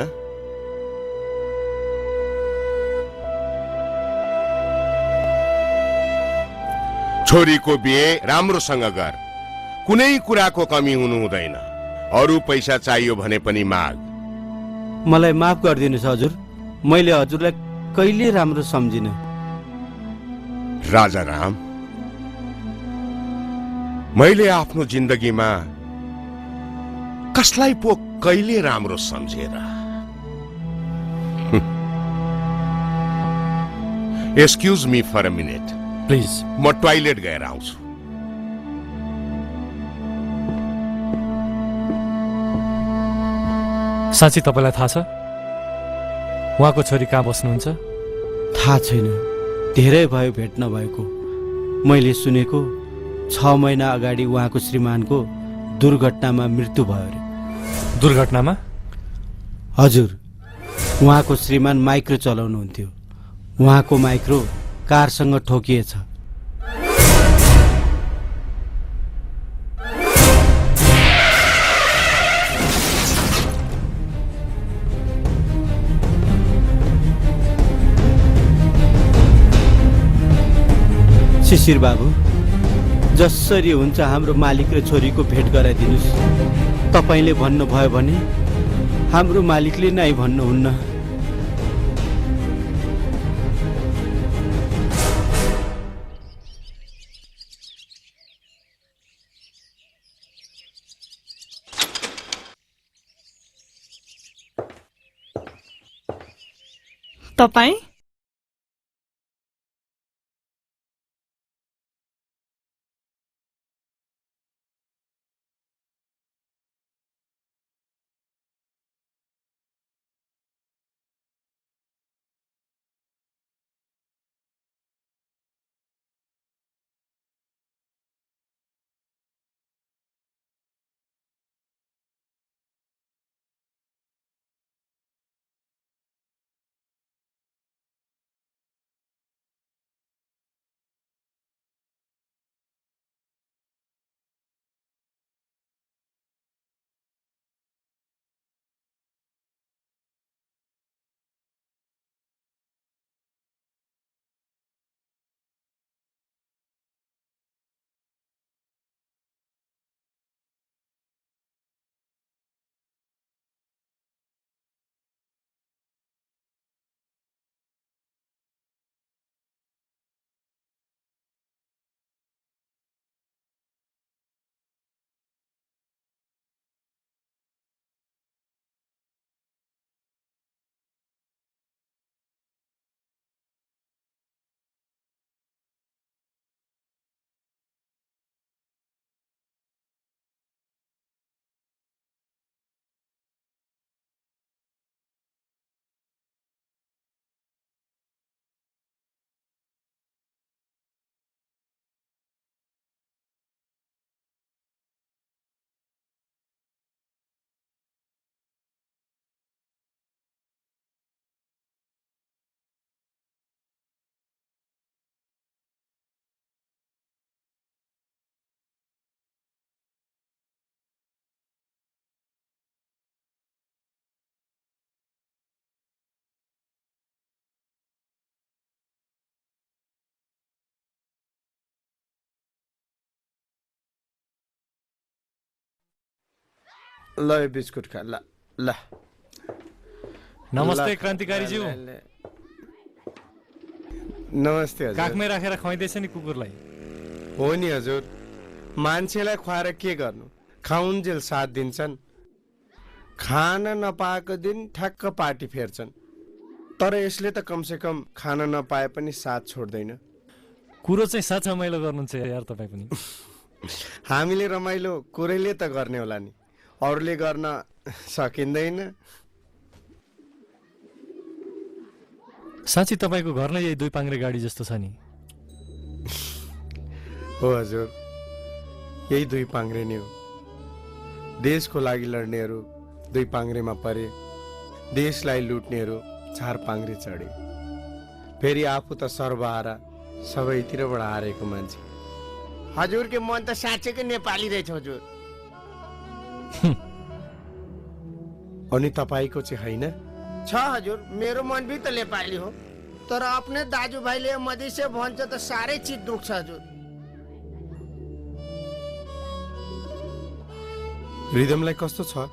छोरीको बिहे राम्रोसँग गर, कुनै कुराको कमी हुनु हुँदैन। अरू पैसा चाहियो भने पनि माग। मलाई माफ गरिदिनुहोस् हजुर, मैले हजुरलाई कहिले राम्रो सम्झिनँ। राजाराम, मैले आफ्नो जिन्दगीमा कसलाई पो कहिले राम्रो सम्झेर। Excuse me for a minute please, म टोइलेट गएर आउँछु। साँच्ची तपाईँलाई थाहा छ उहाँको छोरी कहाँ बस्नुहुन्छ? थाहा छैन, धेरै भयो भेट नभएको। मैले सुनेको 6 महिना अगाडि उहाँको श्रीमानको दुर्घटनामा मृत्यु भयो अरे। दुर्घटनामा? हजुर, उहाँको श्रीमान माइक्रो चलाउनुहुन्थ्यो। उहाँको माइक्रो कारसँग ठोकिएछ। शिशिर बाबु, जसरी हुन्छ हाम्रो मालिक र छोरीको भेट गराइदिनुहोस्। तपाईँले भन्नुभयो भने हाम्रो मालिकले नै भन्नुहुन्न। तपाईँ ल बिस्कुट खा। ल ल नमस्ते क्रान्तिकारीज्यू। नमस्ते हजुर। काखमै राखेर खुवाइदैछ नि कुकुरलाई। हो नि हजुर, मान्छेलाई खुवाएर के गर्नु, खाउन्जेल साथ दिन्छन्। खान नपाएको दिन ठ्याक्क पार्टी फेर्छन्। तर यसले त कमसेकम खान नपाए पनि साथ छोड्दैन। कुरो चाहिँ साथ रमाइलो गर्नुहुन्छ यार तपाईँ पनि। हामीले रमाइलो कुरैले त गर्ने होला नि, अरूले गर्न सकिँदैन। साँच्ची तपाईँको घर नै यही 2 पाङ्ग्रे गाडी जस्तो छ नि। हो हजुर, यही 2 पाङ्ग्रे नै हो। देशको लागि लड्नेहरू 2 पाङ्ग्रेमा परे, देशलाई लुट्नेहरू 4 पाङ्ग्रे चढे। फेरि आफू त सर्वहारा, सबैतिरबाट हारेको मान्छे। हजुर के मन त साँच्चैकै नेपाली रहेछ हजुर। अनि तपाईँको चाहिँ होइन? छ हजुर, मेरो मन भी त नेपाली हो, तर आफ्नै दाजुभाइले मधेसी भन्छ त साह्रै चित दुख्छ हजुर। रिदमलाई कस्तो छ?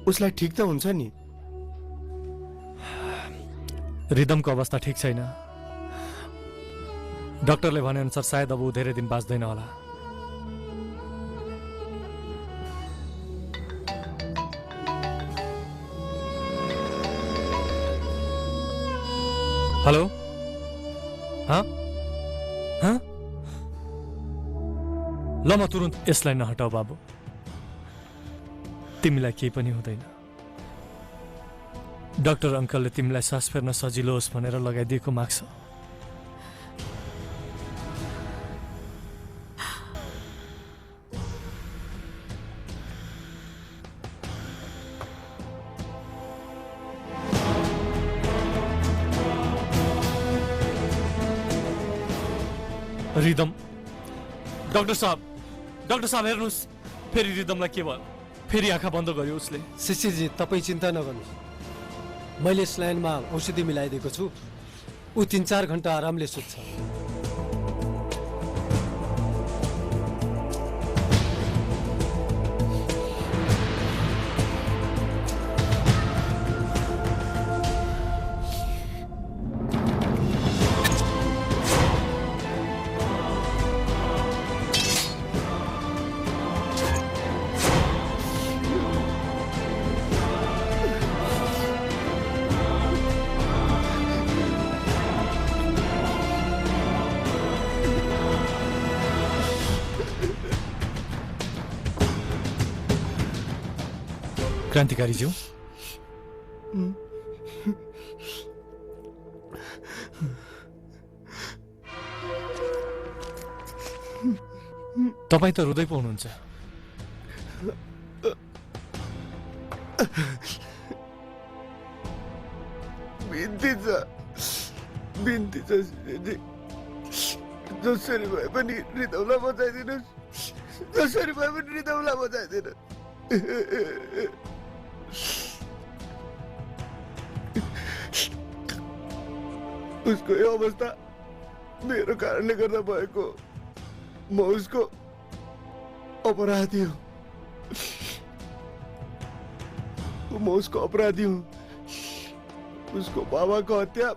उसलाई ठिक त हुन्छ नि? रिदमको अवस्था ठिक छैन। डाक्टरले भनेअनुसार सायद अब ऊ धेरै दिन बाँच्दैन होला। हेलो, हाँ हाँ, ल म तुरुन्त यसलाई नहटाऊ बाबु, तिमीलाई केही पनि हुँदैन। डाक्टर अङ्कलले तिमीलाई सास फेर्न सजिलो होस् भनेर लगाइदिएको माग्छ। रिदम, डाक्टर साहब हेर्नुहोस्, फेरि रिदमलाई के भयो? फेरि आँखा बन्द गर्यो उसले। शिशिरजी, तपाईँ चिन्ता नगर्नुहोस्, मैले स्लाइनमा औषधि मिलाइदिएको छु। ऊ 3-4 घन्टा आरामले सुत्छ। क्रान्तिकारीज्यू, तपाईँ त रुँदै पो हुनुहुन्छ। बिन्ती छ जसरी भए पनि रिदमलाई बचाइदिनुहोस्, जसरी भए पनि रिदमलाई बचाइदिनुहोस्। उसको यो अवस्था मेरो कारणले गर्दा भएको, म उसको अपराधी हुँ, म उसको अपराधी हुँ। उसको बाबाको हत्या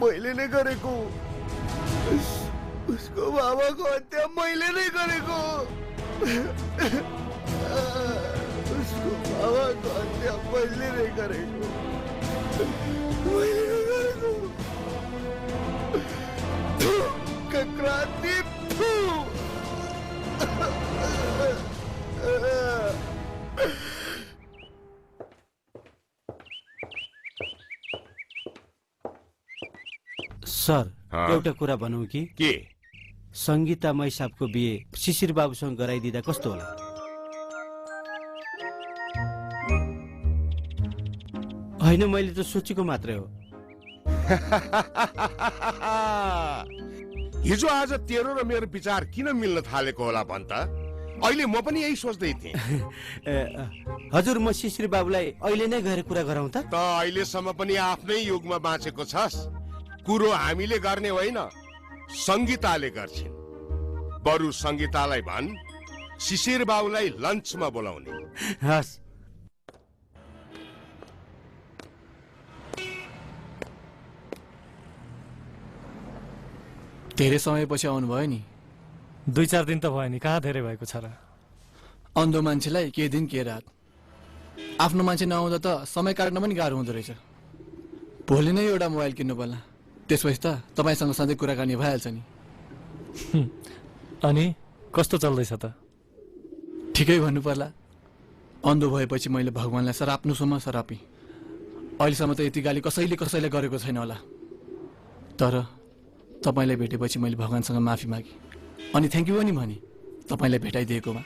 मैले नै गरेको, उसको बाबाको हत्या मैले नै गरेको, उसको बाबाको हत्या मैले नै गरेको, मैले नै गरेको। क्रान्ति, सर, एउटा कुरा भनौँ कि? के? सङ्गीता मैसाबको बिहे शिशिर बाबुसँग गराइदिँदा कस्तो होला? होइन, मैले त सोचेको मात्रै हो। हिजो आज तेरो र मेरो विचार किन मिल्न थालेको होला भन् त? अहिले म पनि यही सोच्दै थिएँ। हजुर, म शिशिर बाबुलाई अहिले नै गएर कुरा गराउँ त? अहिलेसम्म पनि आफ्नै युगमा बाँचेको छस्। कुरो हामीले गर्ने होइन, सङ्गीताले गर्छिन्। बरु सङ्गीतालाई भन् शिशिर बाबुलाई लन्चमा बोलाउने। हस्। धेरै समयपछि आउनुभयो नि? 2-4 दिन त भयो नि, कहाँ धेरै भएको छ र? अन्धो मान्छेलाई के दिन के रात, आफ्नो मान्छे नआउँदा त समय काट्न पनि गाह्रो हुँदो रहेछ। भोलि नै एउटा मोबाइल किन्नु पर्ला, त्यसपछि त तपाईँसँग सधैँ कुराकानी भइहाल्छ नि। अनि कस्तो चल्दैछ त? ठिकै भन्नु पर्ला। अन्धो भएपछि मैले भगवान्लाई सराप्नुसम्म सरापी। अहिलेसम्म त यति गाली कसैले गरेको छैन होला। तर तपाईँलाई भेटेपछि मैले भगवान्सँग माफी मागेँ अनि थ्याङ्क यू पनि भने तपाईँलाई भेटाइदिएकोमा।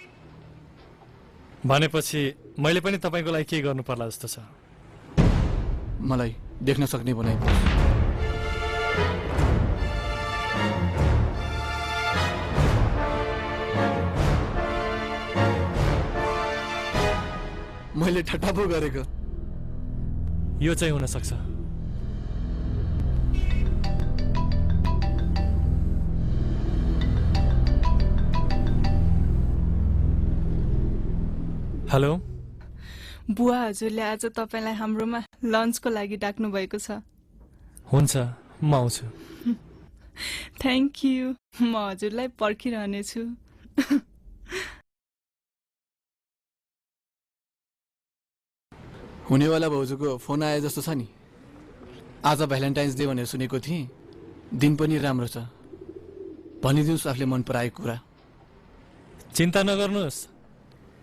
भनेपछि मैले पनि तपाईँको लागि के गर्नु पर्ला जस्तो छ? मलाई देख्न सक्ने बनाइदिनुहोस्। मैले ठट्टा पो गरेको। यो चाहिँ हुन सक्छ। हेलो बुवा हजुरले आज तपाईँलाई हाम्रोमा लन्चको लागि डाक्नु भएको छ। हुन्छ म आउँछु। थ्याङ्क यू, म हजुरलाई पर्खिरहनेछु। हुनेवाला भाउजूको फोन आए जस्तो छ नि। आज भ्यालेन्टाइन्स डे भनेर सुनेको थिएँ, दिन पनि राम्रो छ। भनिदिनुहोस् आफूले मन पराएको कुरा। चिन्ता नगर्नुहोस्,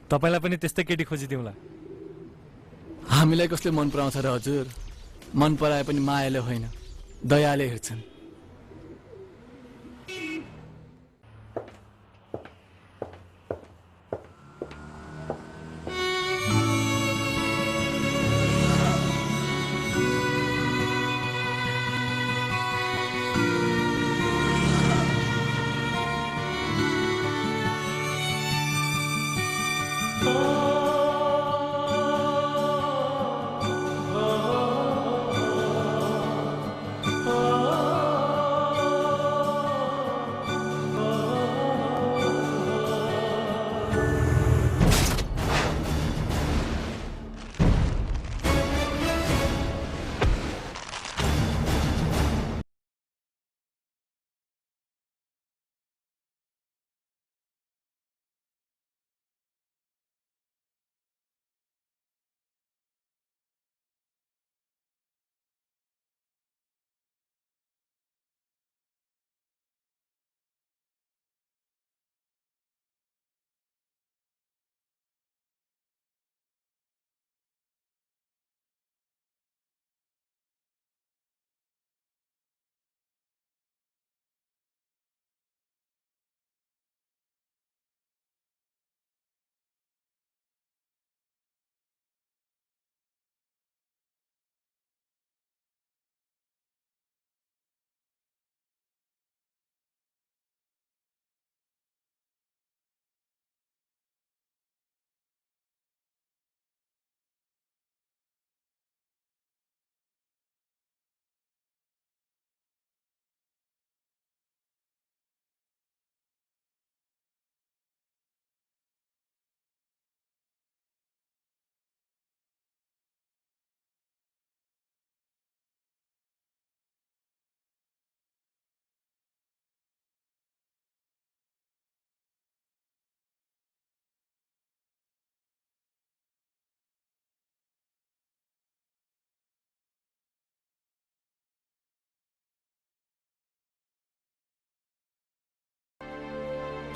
तपाईँलाई पनि त्यस्तै केटी खोजिदिउँला। हामीलाई कसले मन पराउँछ र हजुर? मन पराए पनि मायाले होइन, दयाले हेर्छन्।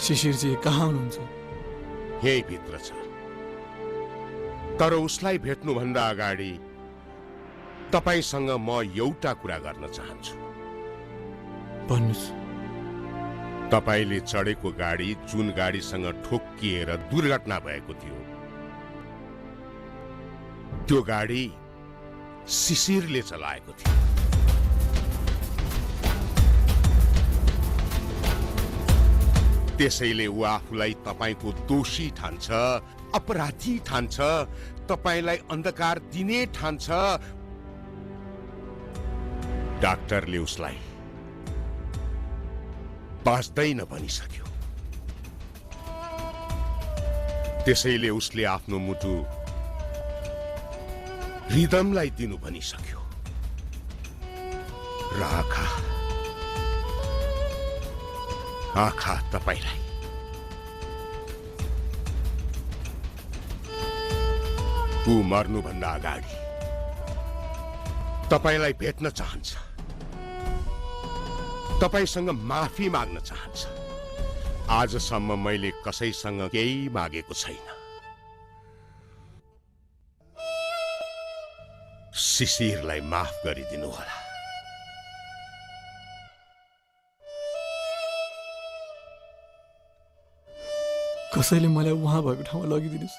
शिशिरजी कहाँ हुनुहुन्छ? यही भित्र छ, तर उसलाई भेट्नुभन्दा अगाडि तपाईसँग म एउटा कुरा गर्न चाहन्छु। भन्नुहोस्। तपाईले चढेको गाडी जुन गाडीसँग ठोक्किएर दुर्घटना भएको थियो, त्यो गाडी शिशिरले चलाएको थियो। त्यसैले ऊ आफूलाई तपाईको दोषी ठान्छ, अपराधी ठान्छ, तपाईलाई अन्धकार दिने ठान्छ। डाक्टरले उसलाई बाँच्दैन भनिसक्यो। त्यसैले उसले आफ्नो मुटु रिदमलाई दिनु भनिसक्यो। र आँखा तपाईलाई। ऊ मर्नुभन्दा अगाडि तपाईलाई भेट्न चाहन्छ, तपाईसँग माफी माग्न चाहन्छ। आजसम्म मैले कसैसँग केही मागेको छैन। शिशिरलाई माफ गरिदिनु होला। कसैले मलाई उहाँ भएको ठाउँमा लगिदिनुहोस्।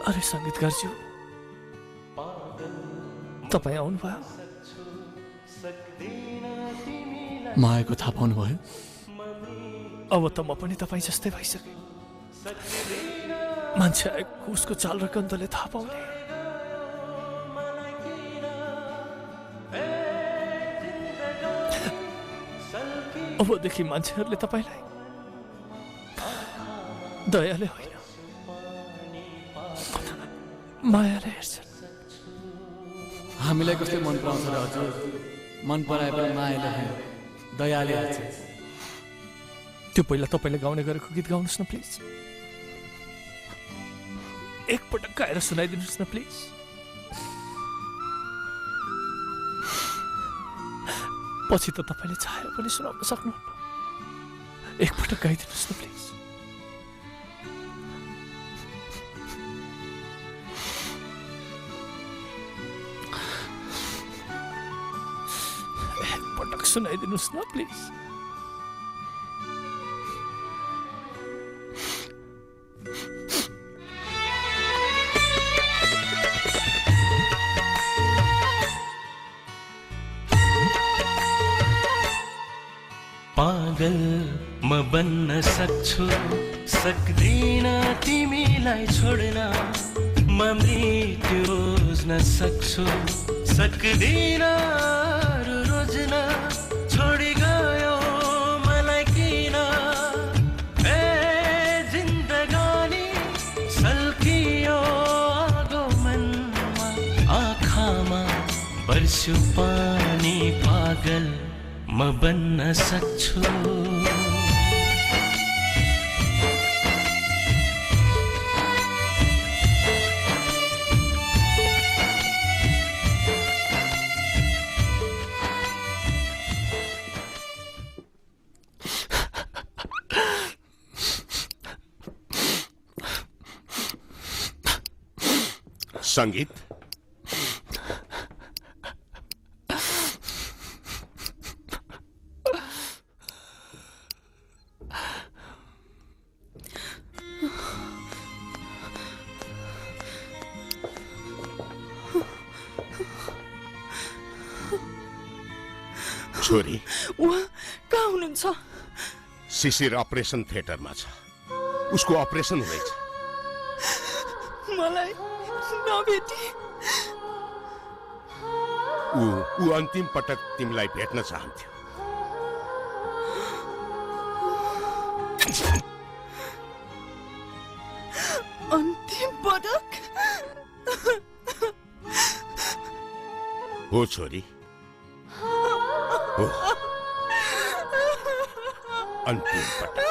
अरे संगीतकारज्यू, तपाईँ आउनुभयो। मायाको थाहा पाउनुभयो? अब त म पनि तपाईँ जस्तै भइसकेँ। मान्छे आएको उसको चाल र गन्धले थाहा पाउने। अबदेखि मान्छेहरूले तपाईँलाई दयाले होइन मायाले हेर्छन्। हामीलाई कसले मन पराउँछ र हजुर? मन पराए पनि मायाले होइन, दयाले हेर्छ। त्यो पहिला तपाईँले गाउने गरेको गीत गाउनुहोस् न प्लिज। एकपटक गाएर सुनाइदिनुहोस् न प्लिज। पछि त तपाईँले चाहेर पनि सुनाउन सक्नुहुन्न। एकपटक गाइदिनुहोस् न प्लिज। एकपटक सुनाइदिनुहोस् न प्लिज। पागल म बन्न सक्छु, सक्दिन तिमीलाई छोड्न। म मृत्यु रोज्न सक्छु, सक्दिन रोज्न। छोडी गयो मलाई किन ए जिन्दगानी, सल्कियो आगो मनमा, आँखामा बर्स्यो पानी। पागल म बन्न सक्छु। सङ्गीत छोरी उहाँ कहाँ हुनुहुन्छ? शिशिर अपरेसन थिएटरमा छ। उसको अपरेसन हुँदैछ। मलाई नभेटी। ऊ अन्तिम पटक तिमीलाई भेट्न चाहन्थ्यो। अन्तिम पटक? हो छोरी, हो अन्तिम पटक।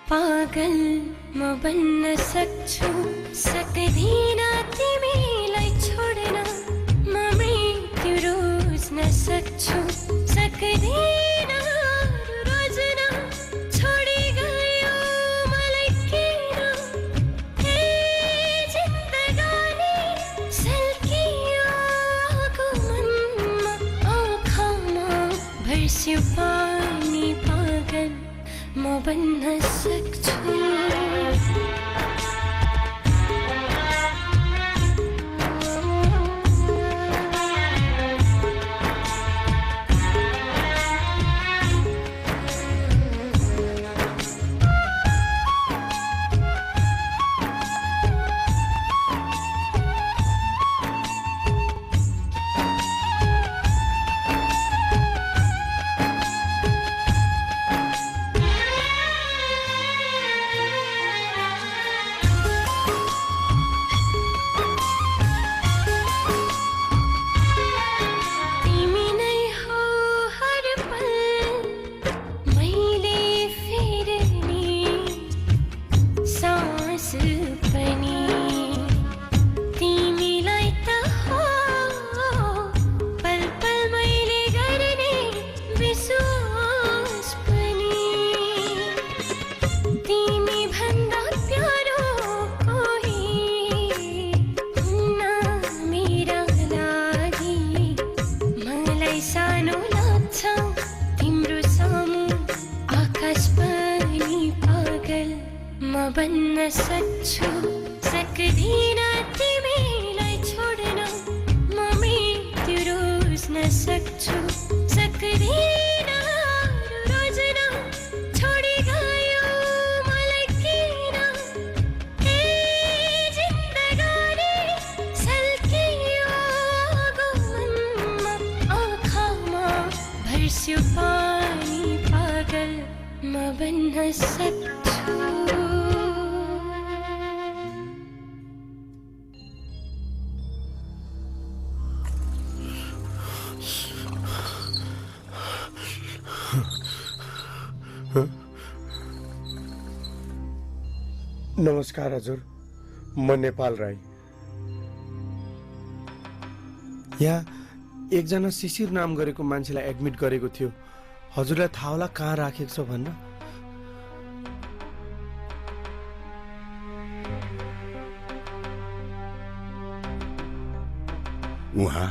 पागल म बन्न सक्छु, सक्दिन तिमीलाई छोड्न। म मृत्यु रोज्न सक्छु, सक्दिन रोज्न। छोडी गयो मलाई किन हे जिन्दगानी, सल्कियो आगो मनमा, आँखामा बर्स्यो पानी। पागल म बन्न सक्छु। सक्दिन तिमीलाई छोड्न म मृत्यु रोज्न सक्छु सक्दिन रोज्न छोडी गयो मलाई किन ए जिन्दगानी सल्कियो आगोमा आँखामा भर्स्यो पानी पागल म बन्न सक्छु नमस्कार हजुर, म नेपाल राई। यहाँ एकजना शिशिर नाम गरेको मान्छेलाई एडमिट गरेको थियो। हजुरलाई थाहा होला कहाँ राखेको छ भन्न? उहाँ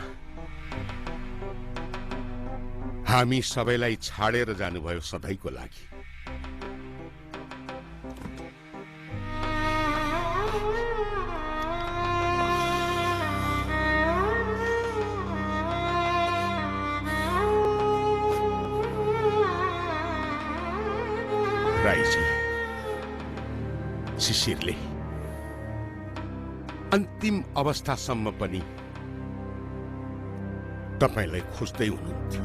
हामी सबैलाई छाडेर जानुभयो सधैँको लागि। राईजी, शिशिरले अन्तिम अवस्थासम्म पनि तपाईलाई खोज्दै हुनुहुन्थ्यो।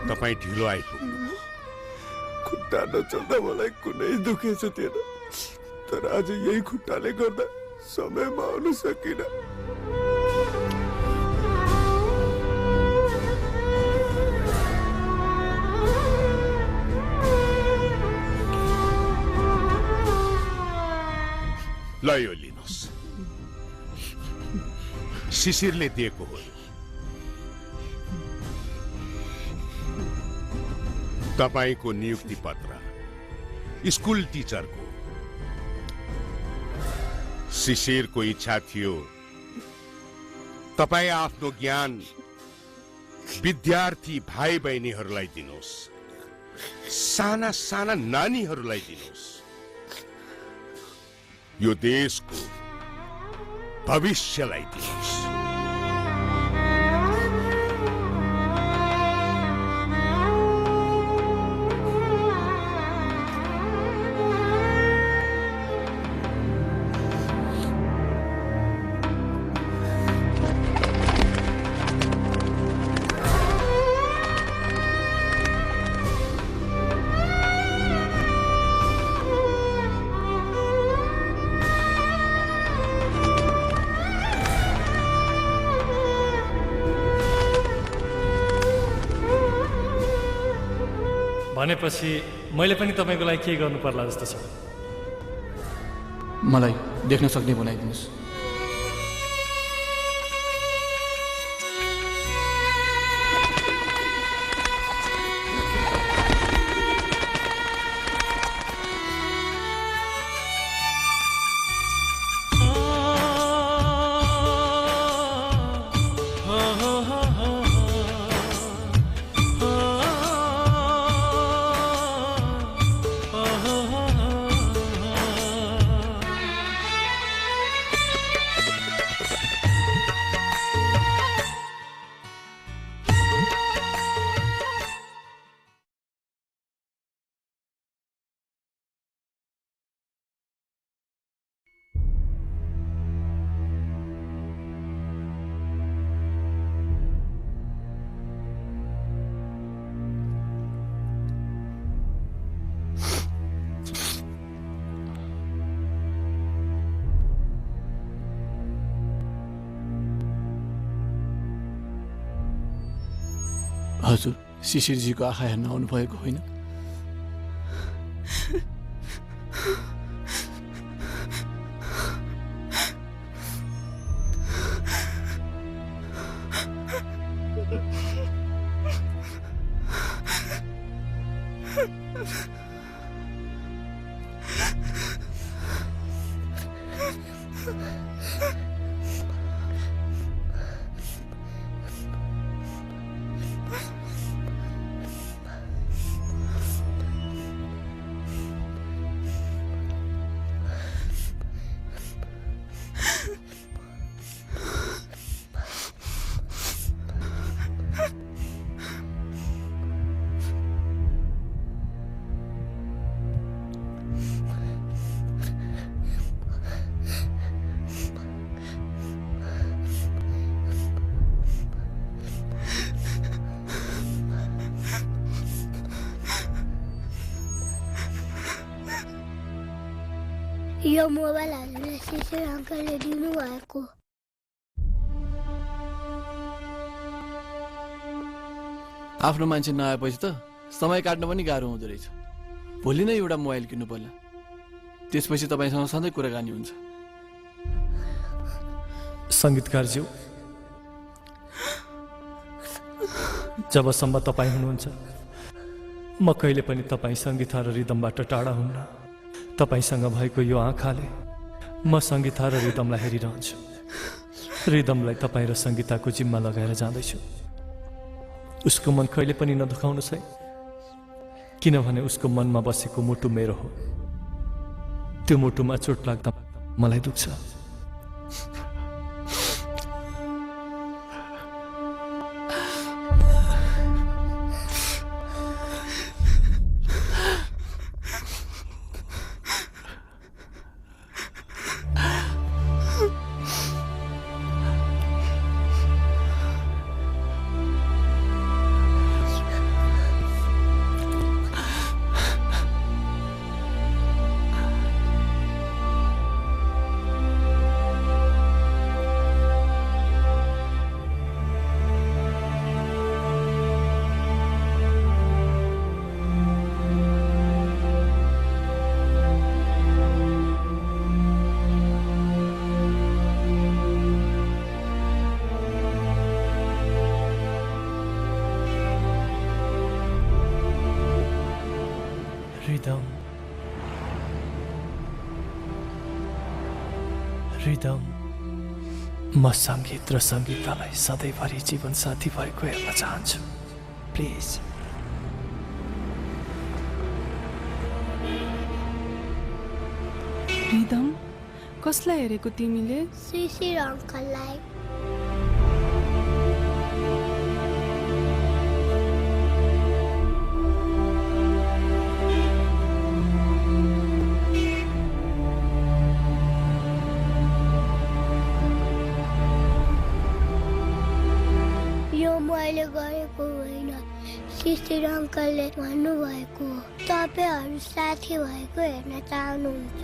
तपाईँ ढिलो आइपुग्नु। खुट्टा नचल्दा मलाई कुनै दुखेको थिएन, तर आज यही खुट्टाले गर्दा समयमा आउन सकिन। ल यो लिनुहोस्, शिशिरले दिएको हो। तपाईको नियुक्ति पत्र स्कुल टिचरको। शिशिरको इच्छा थियो तपाई आफ्नो ज्ञान विद्यार्थी भाइ बहिनीहरूलाई दिनुहोस्, साना साना नानीहरूलाई दिनुहोस्। यो देशको भविष्यलाई दिनुहोस्। भनेपछि मैले पनि तपाईँको लागि के गर्नु पर्ला जस्तो छ? मलाई देख्न सक्ने बनाइदिनुहोस्। हजुर, शिशिरजीको आँखा हेर्न आउनु भएको होइन? यो मोबाइल हजुरलाई शिशिर अङ्कलले दिनुभएको। आफ्नो मान्छे नआएपछि त समय काट्न पनि गाह्रो हुँदो रहेछ। भोलि नै एउटा मोबाइल किन्नु पर्ला, त्यसपछि तपाईँसँग सधैँ कुराकानी हुन्छ। सङ्गीतकारज्यू, जबसम्म तपाईँ हुनुहुन्छ म कहिले पनि तपाईँ सङ्गीता र रिदमबाट टाढा हुन्न। तपाईसँग भएको यो आँखाले म सङ्गीता र रिदमलाई हेरिरहन्छु। रिदमलाई तपाईँ र सङ्गीताको जिम्मा लगाएर जाँदैछु। उसको मन कहिले पनि नदुखाउनुहोस् है, किनभने उसको मनमा बसेको मुटु मेरो हो। त्यो मुटुमा चोट लाग्दा मलाई दुख्छ। रिदम, म सङ्गीत र सङ्गीतालाई सधैँभरि जीवन साथी भएको हेर्न चाहन्छु। प्लिज। रिदम, कसलाई हेरेको तिमीले? शिशिर अङ्कललाई। मैले गरेको होइन, शिशिर अङ्कलले भन्नुभएको हो। तपाईँहरू साथी भएको हेर्न चाहनुहुन्छ।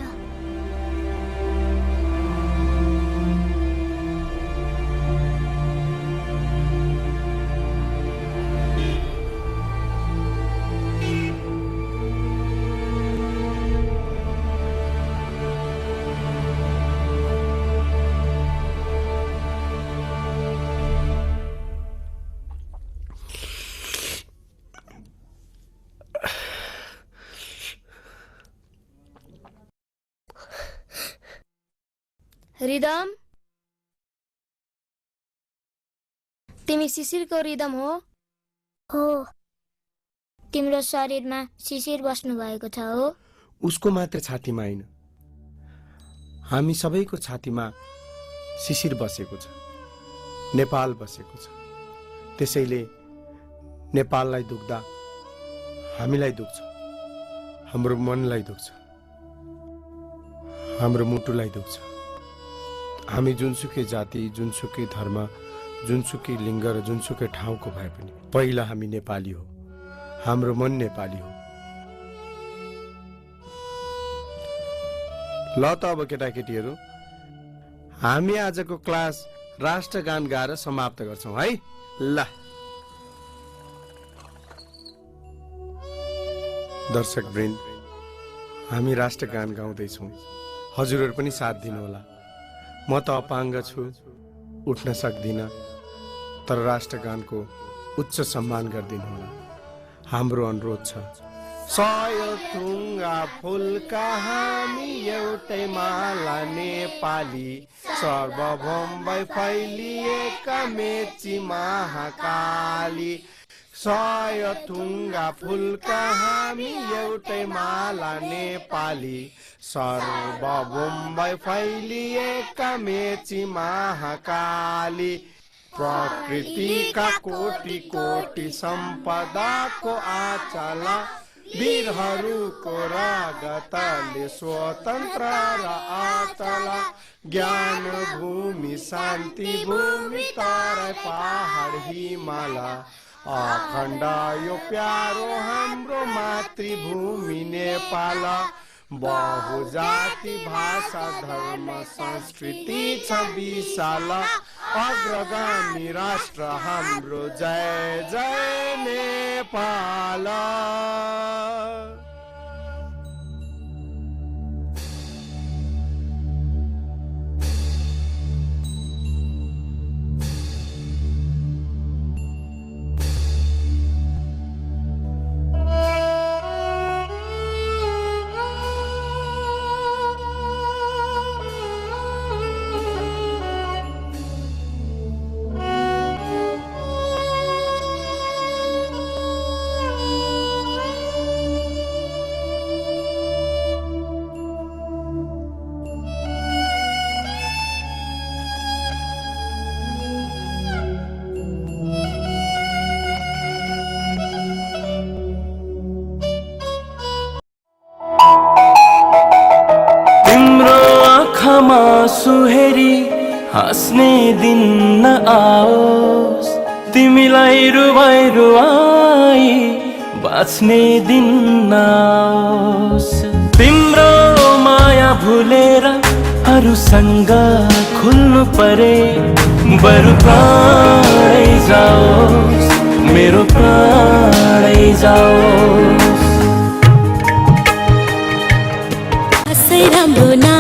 रिदम, तिमी शिशिरको रिदम हो? हो। तिम्रो शरीरमा शिशिर बस्नु भएको छ हो? उसको मात्र छातीमा होइन, हामी सबैको छातीमा शिशिर बसेको छ, नेपाल बसेको छ। त्यसैले नेपाललाई दुख्दा हामीलाई दुख्छ, हाम्रो मनलाई दुख्छ, हाम्रो मुटुलाई दुख्छ। हामी जुनसुकै जाति, जुनसुकै धर्म, जुनसुकै लिङ्ग र जुनसुकै ठाउँको भए पनि पहिला हामी नेपाली हो, हाम्रो मन नेपाली हो। ल त अब केटाकेटीहरू, हामी आजको क्लास राष्ट्रगान गाएर समाप्त गर्छौं है। ल दर्शकवृन्द, हामी राष्ट्रगान गाउँदैछौँ, हजुरहरू पनि साथ दिनुहोला। म त अपाङ्ग छु, उठ्न सक्दिनँ, तर राष्ट्रगानको उच्च सम्मान गरिदिनु होला, हाम्रो अनुरोध छ। 100 थुङ्गा फुलका हामी एउटै माला नेपाली सर्वभौम भई फैलिएका मेची महाकाली सय थुङ्गा फुलका हामी एउटै माला नेपाली सर्वभौम भई फैलिएका मेची महाकाली प्रकृतिका कोटि कोटि सम्पदाको आचला वीरहरूको रगतले स्वतन्त्र र अचला ज्ञान भूमि शान्ति भूमि तराई पहाड हिमाल अखण्ड यो प्यारो हाम्रो मातृभूमि नेपाल बहुजाति भाषा धर्म संस्कृति छ विशाल अग्रगामी राष्ट्र हाम्रो जय जय नेपाल। सुहेरी हाँस्ने दिन नआओस् तिमीलाई रुवाई रुवाई बाँच्ने दिन नआओस् तिम्रो माया भुलेर अरूसँग खुल्नु परे बरु प्राणै जाओस् मेरो प्राणै जाओस् राम्रो ना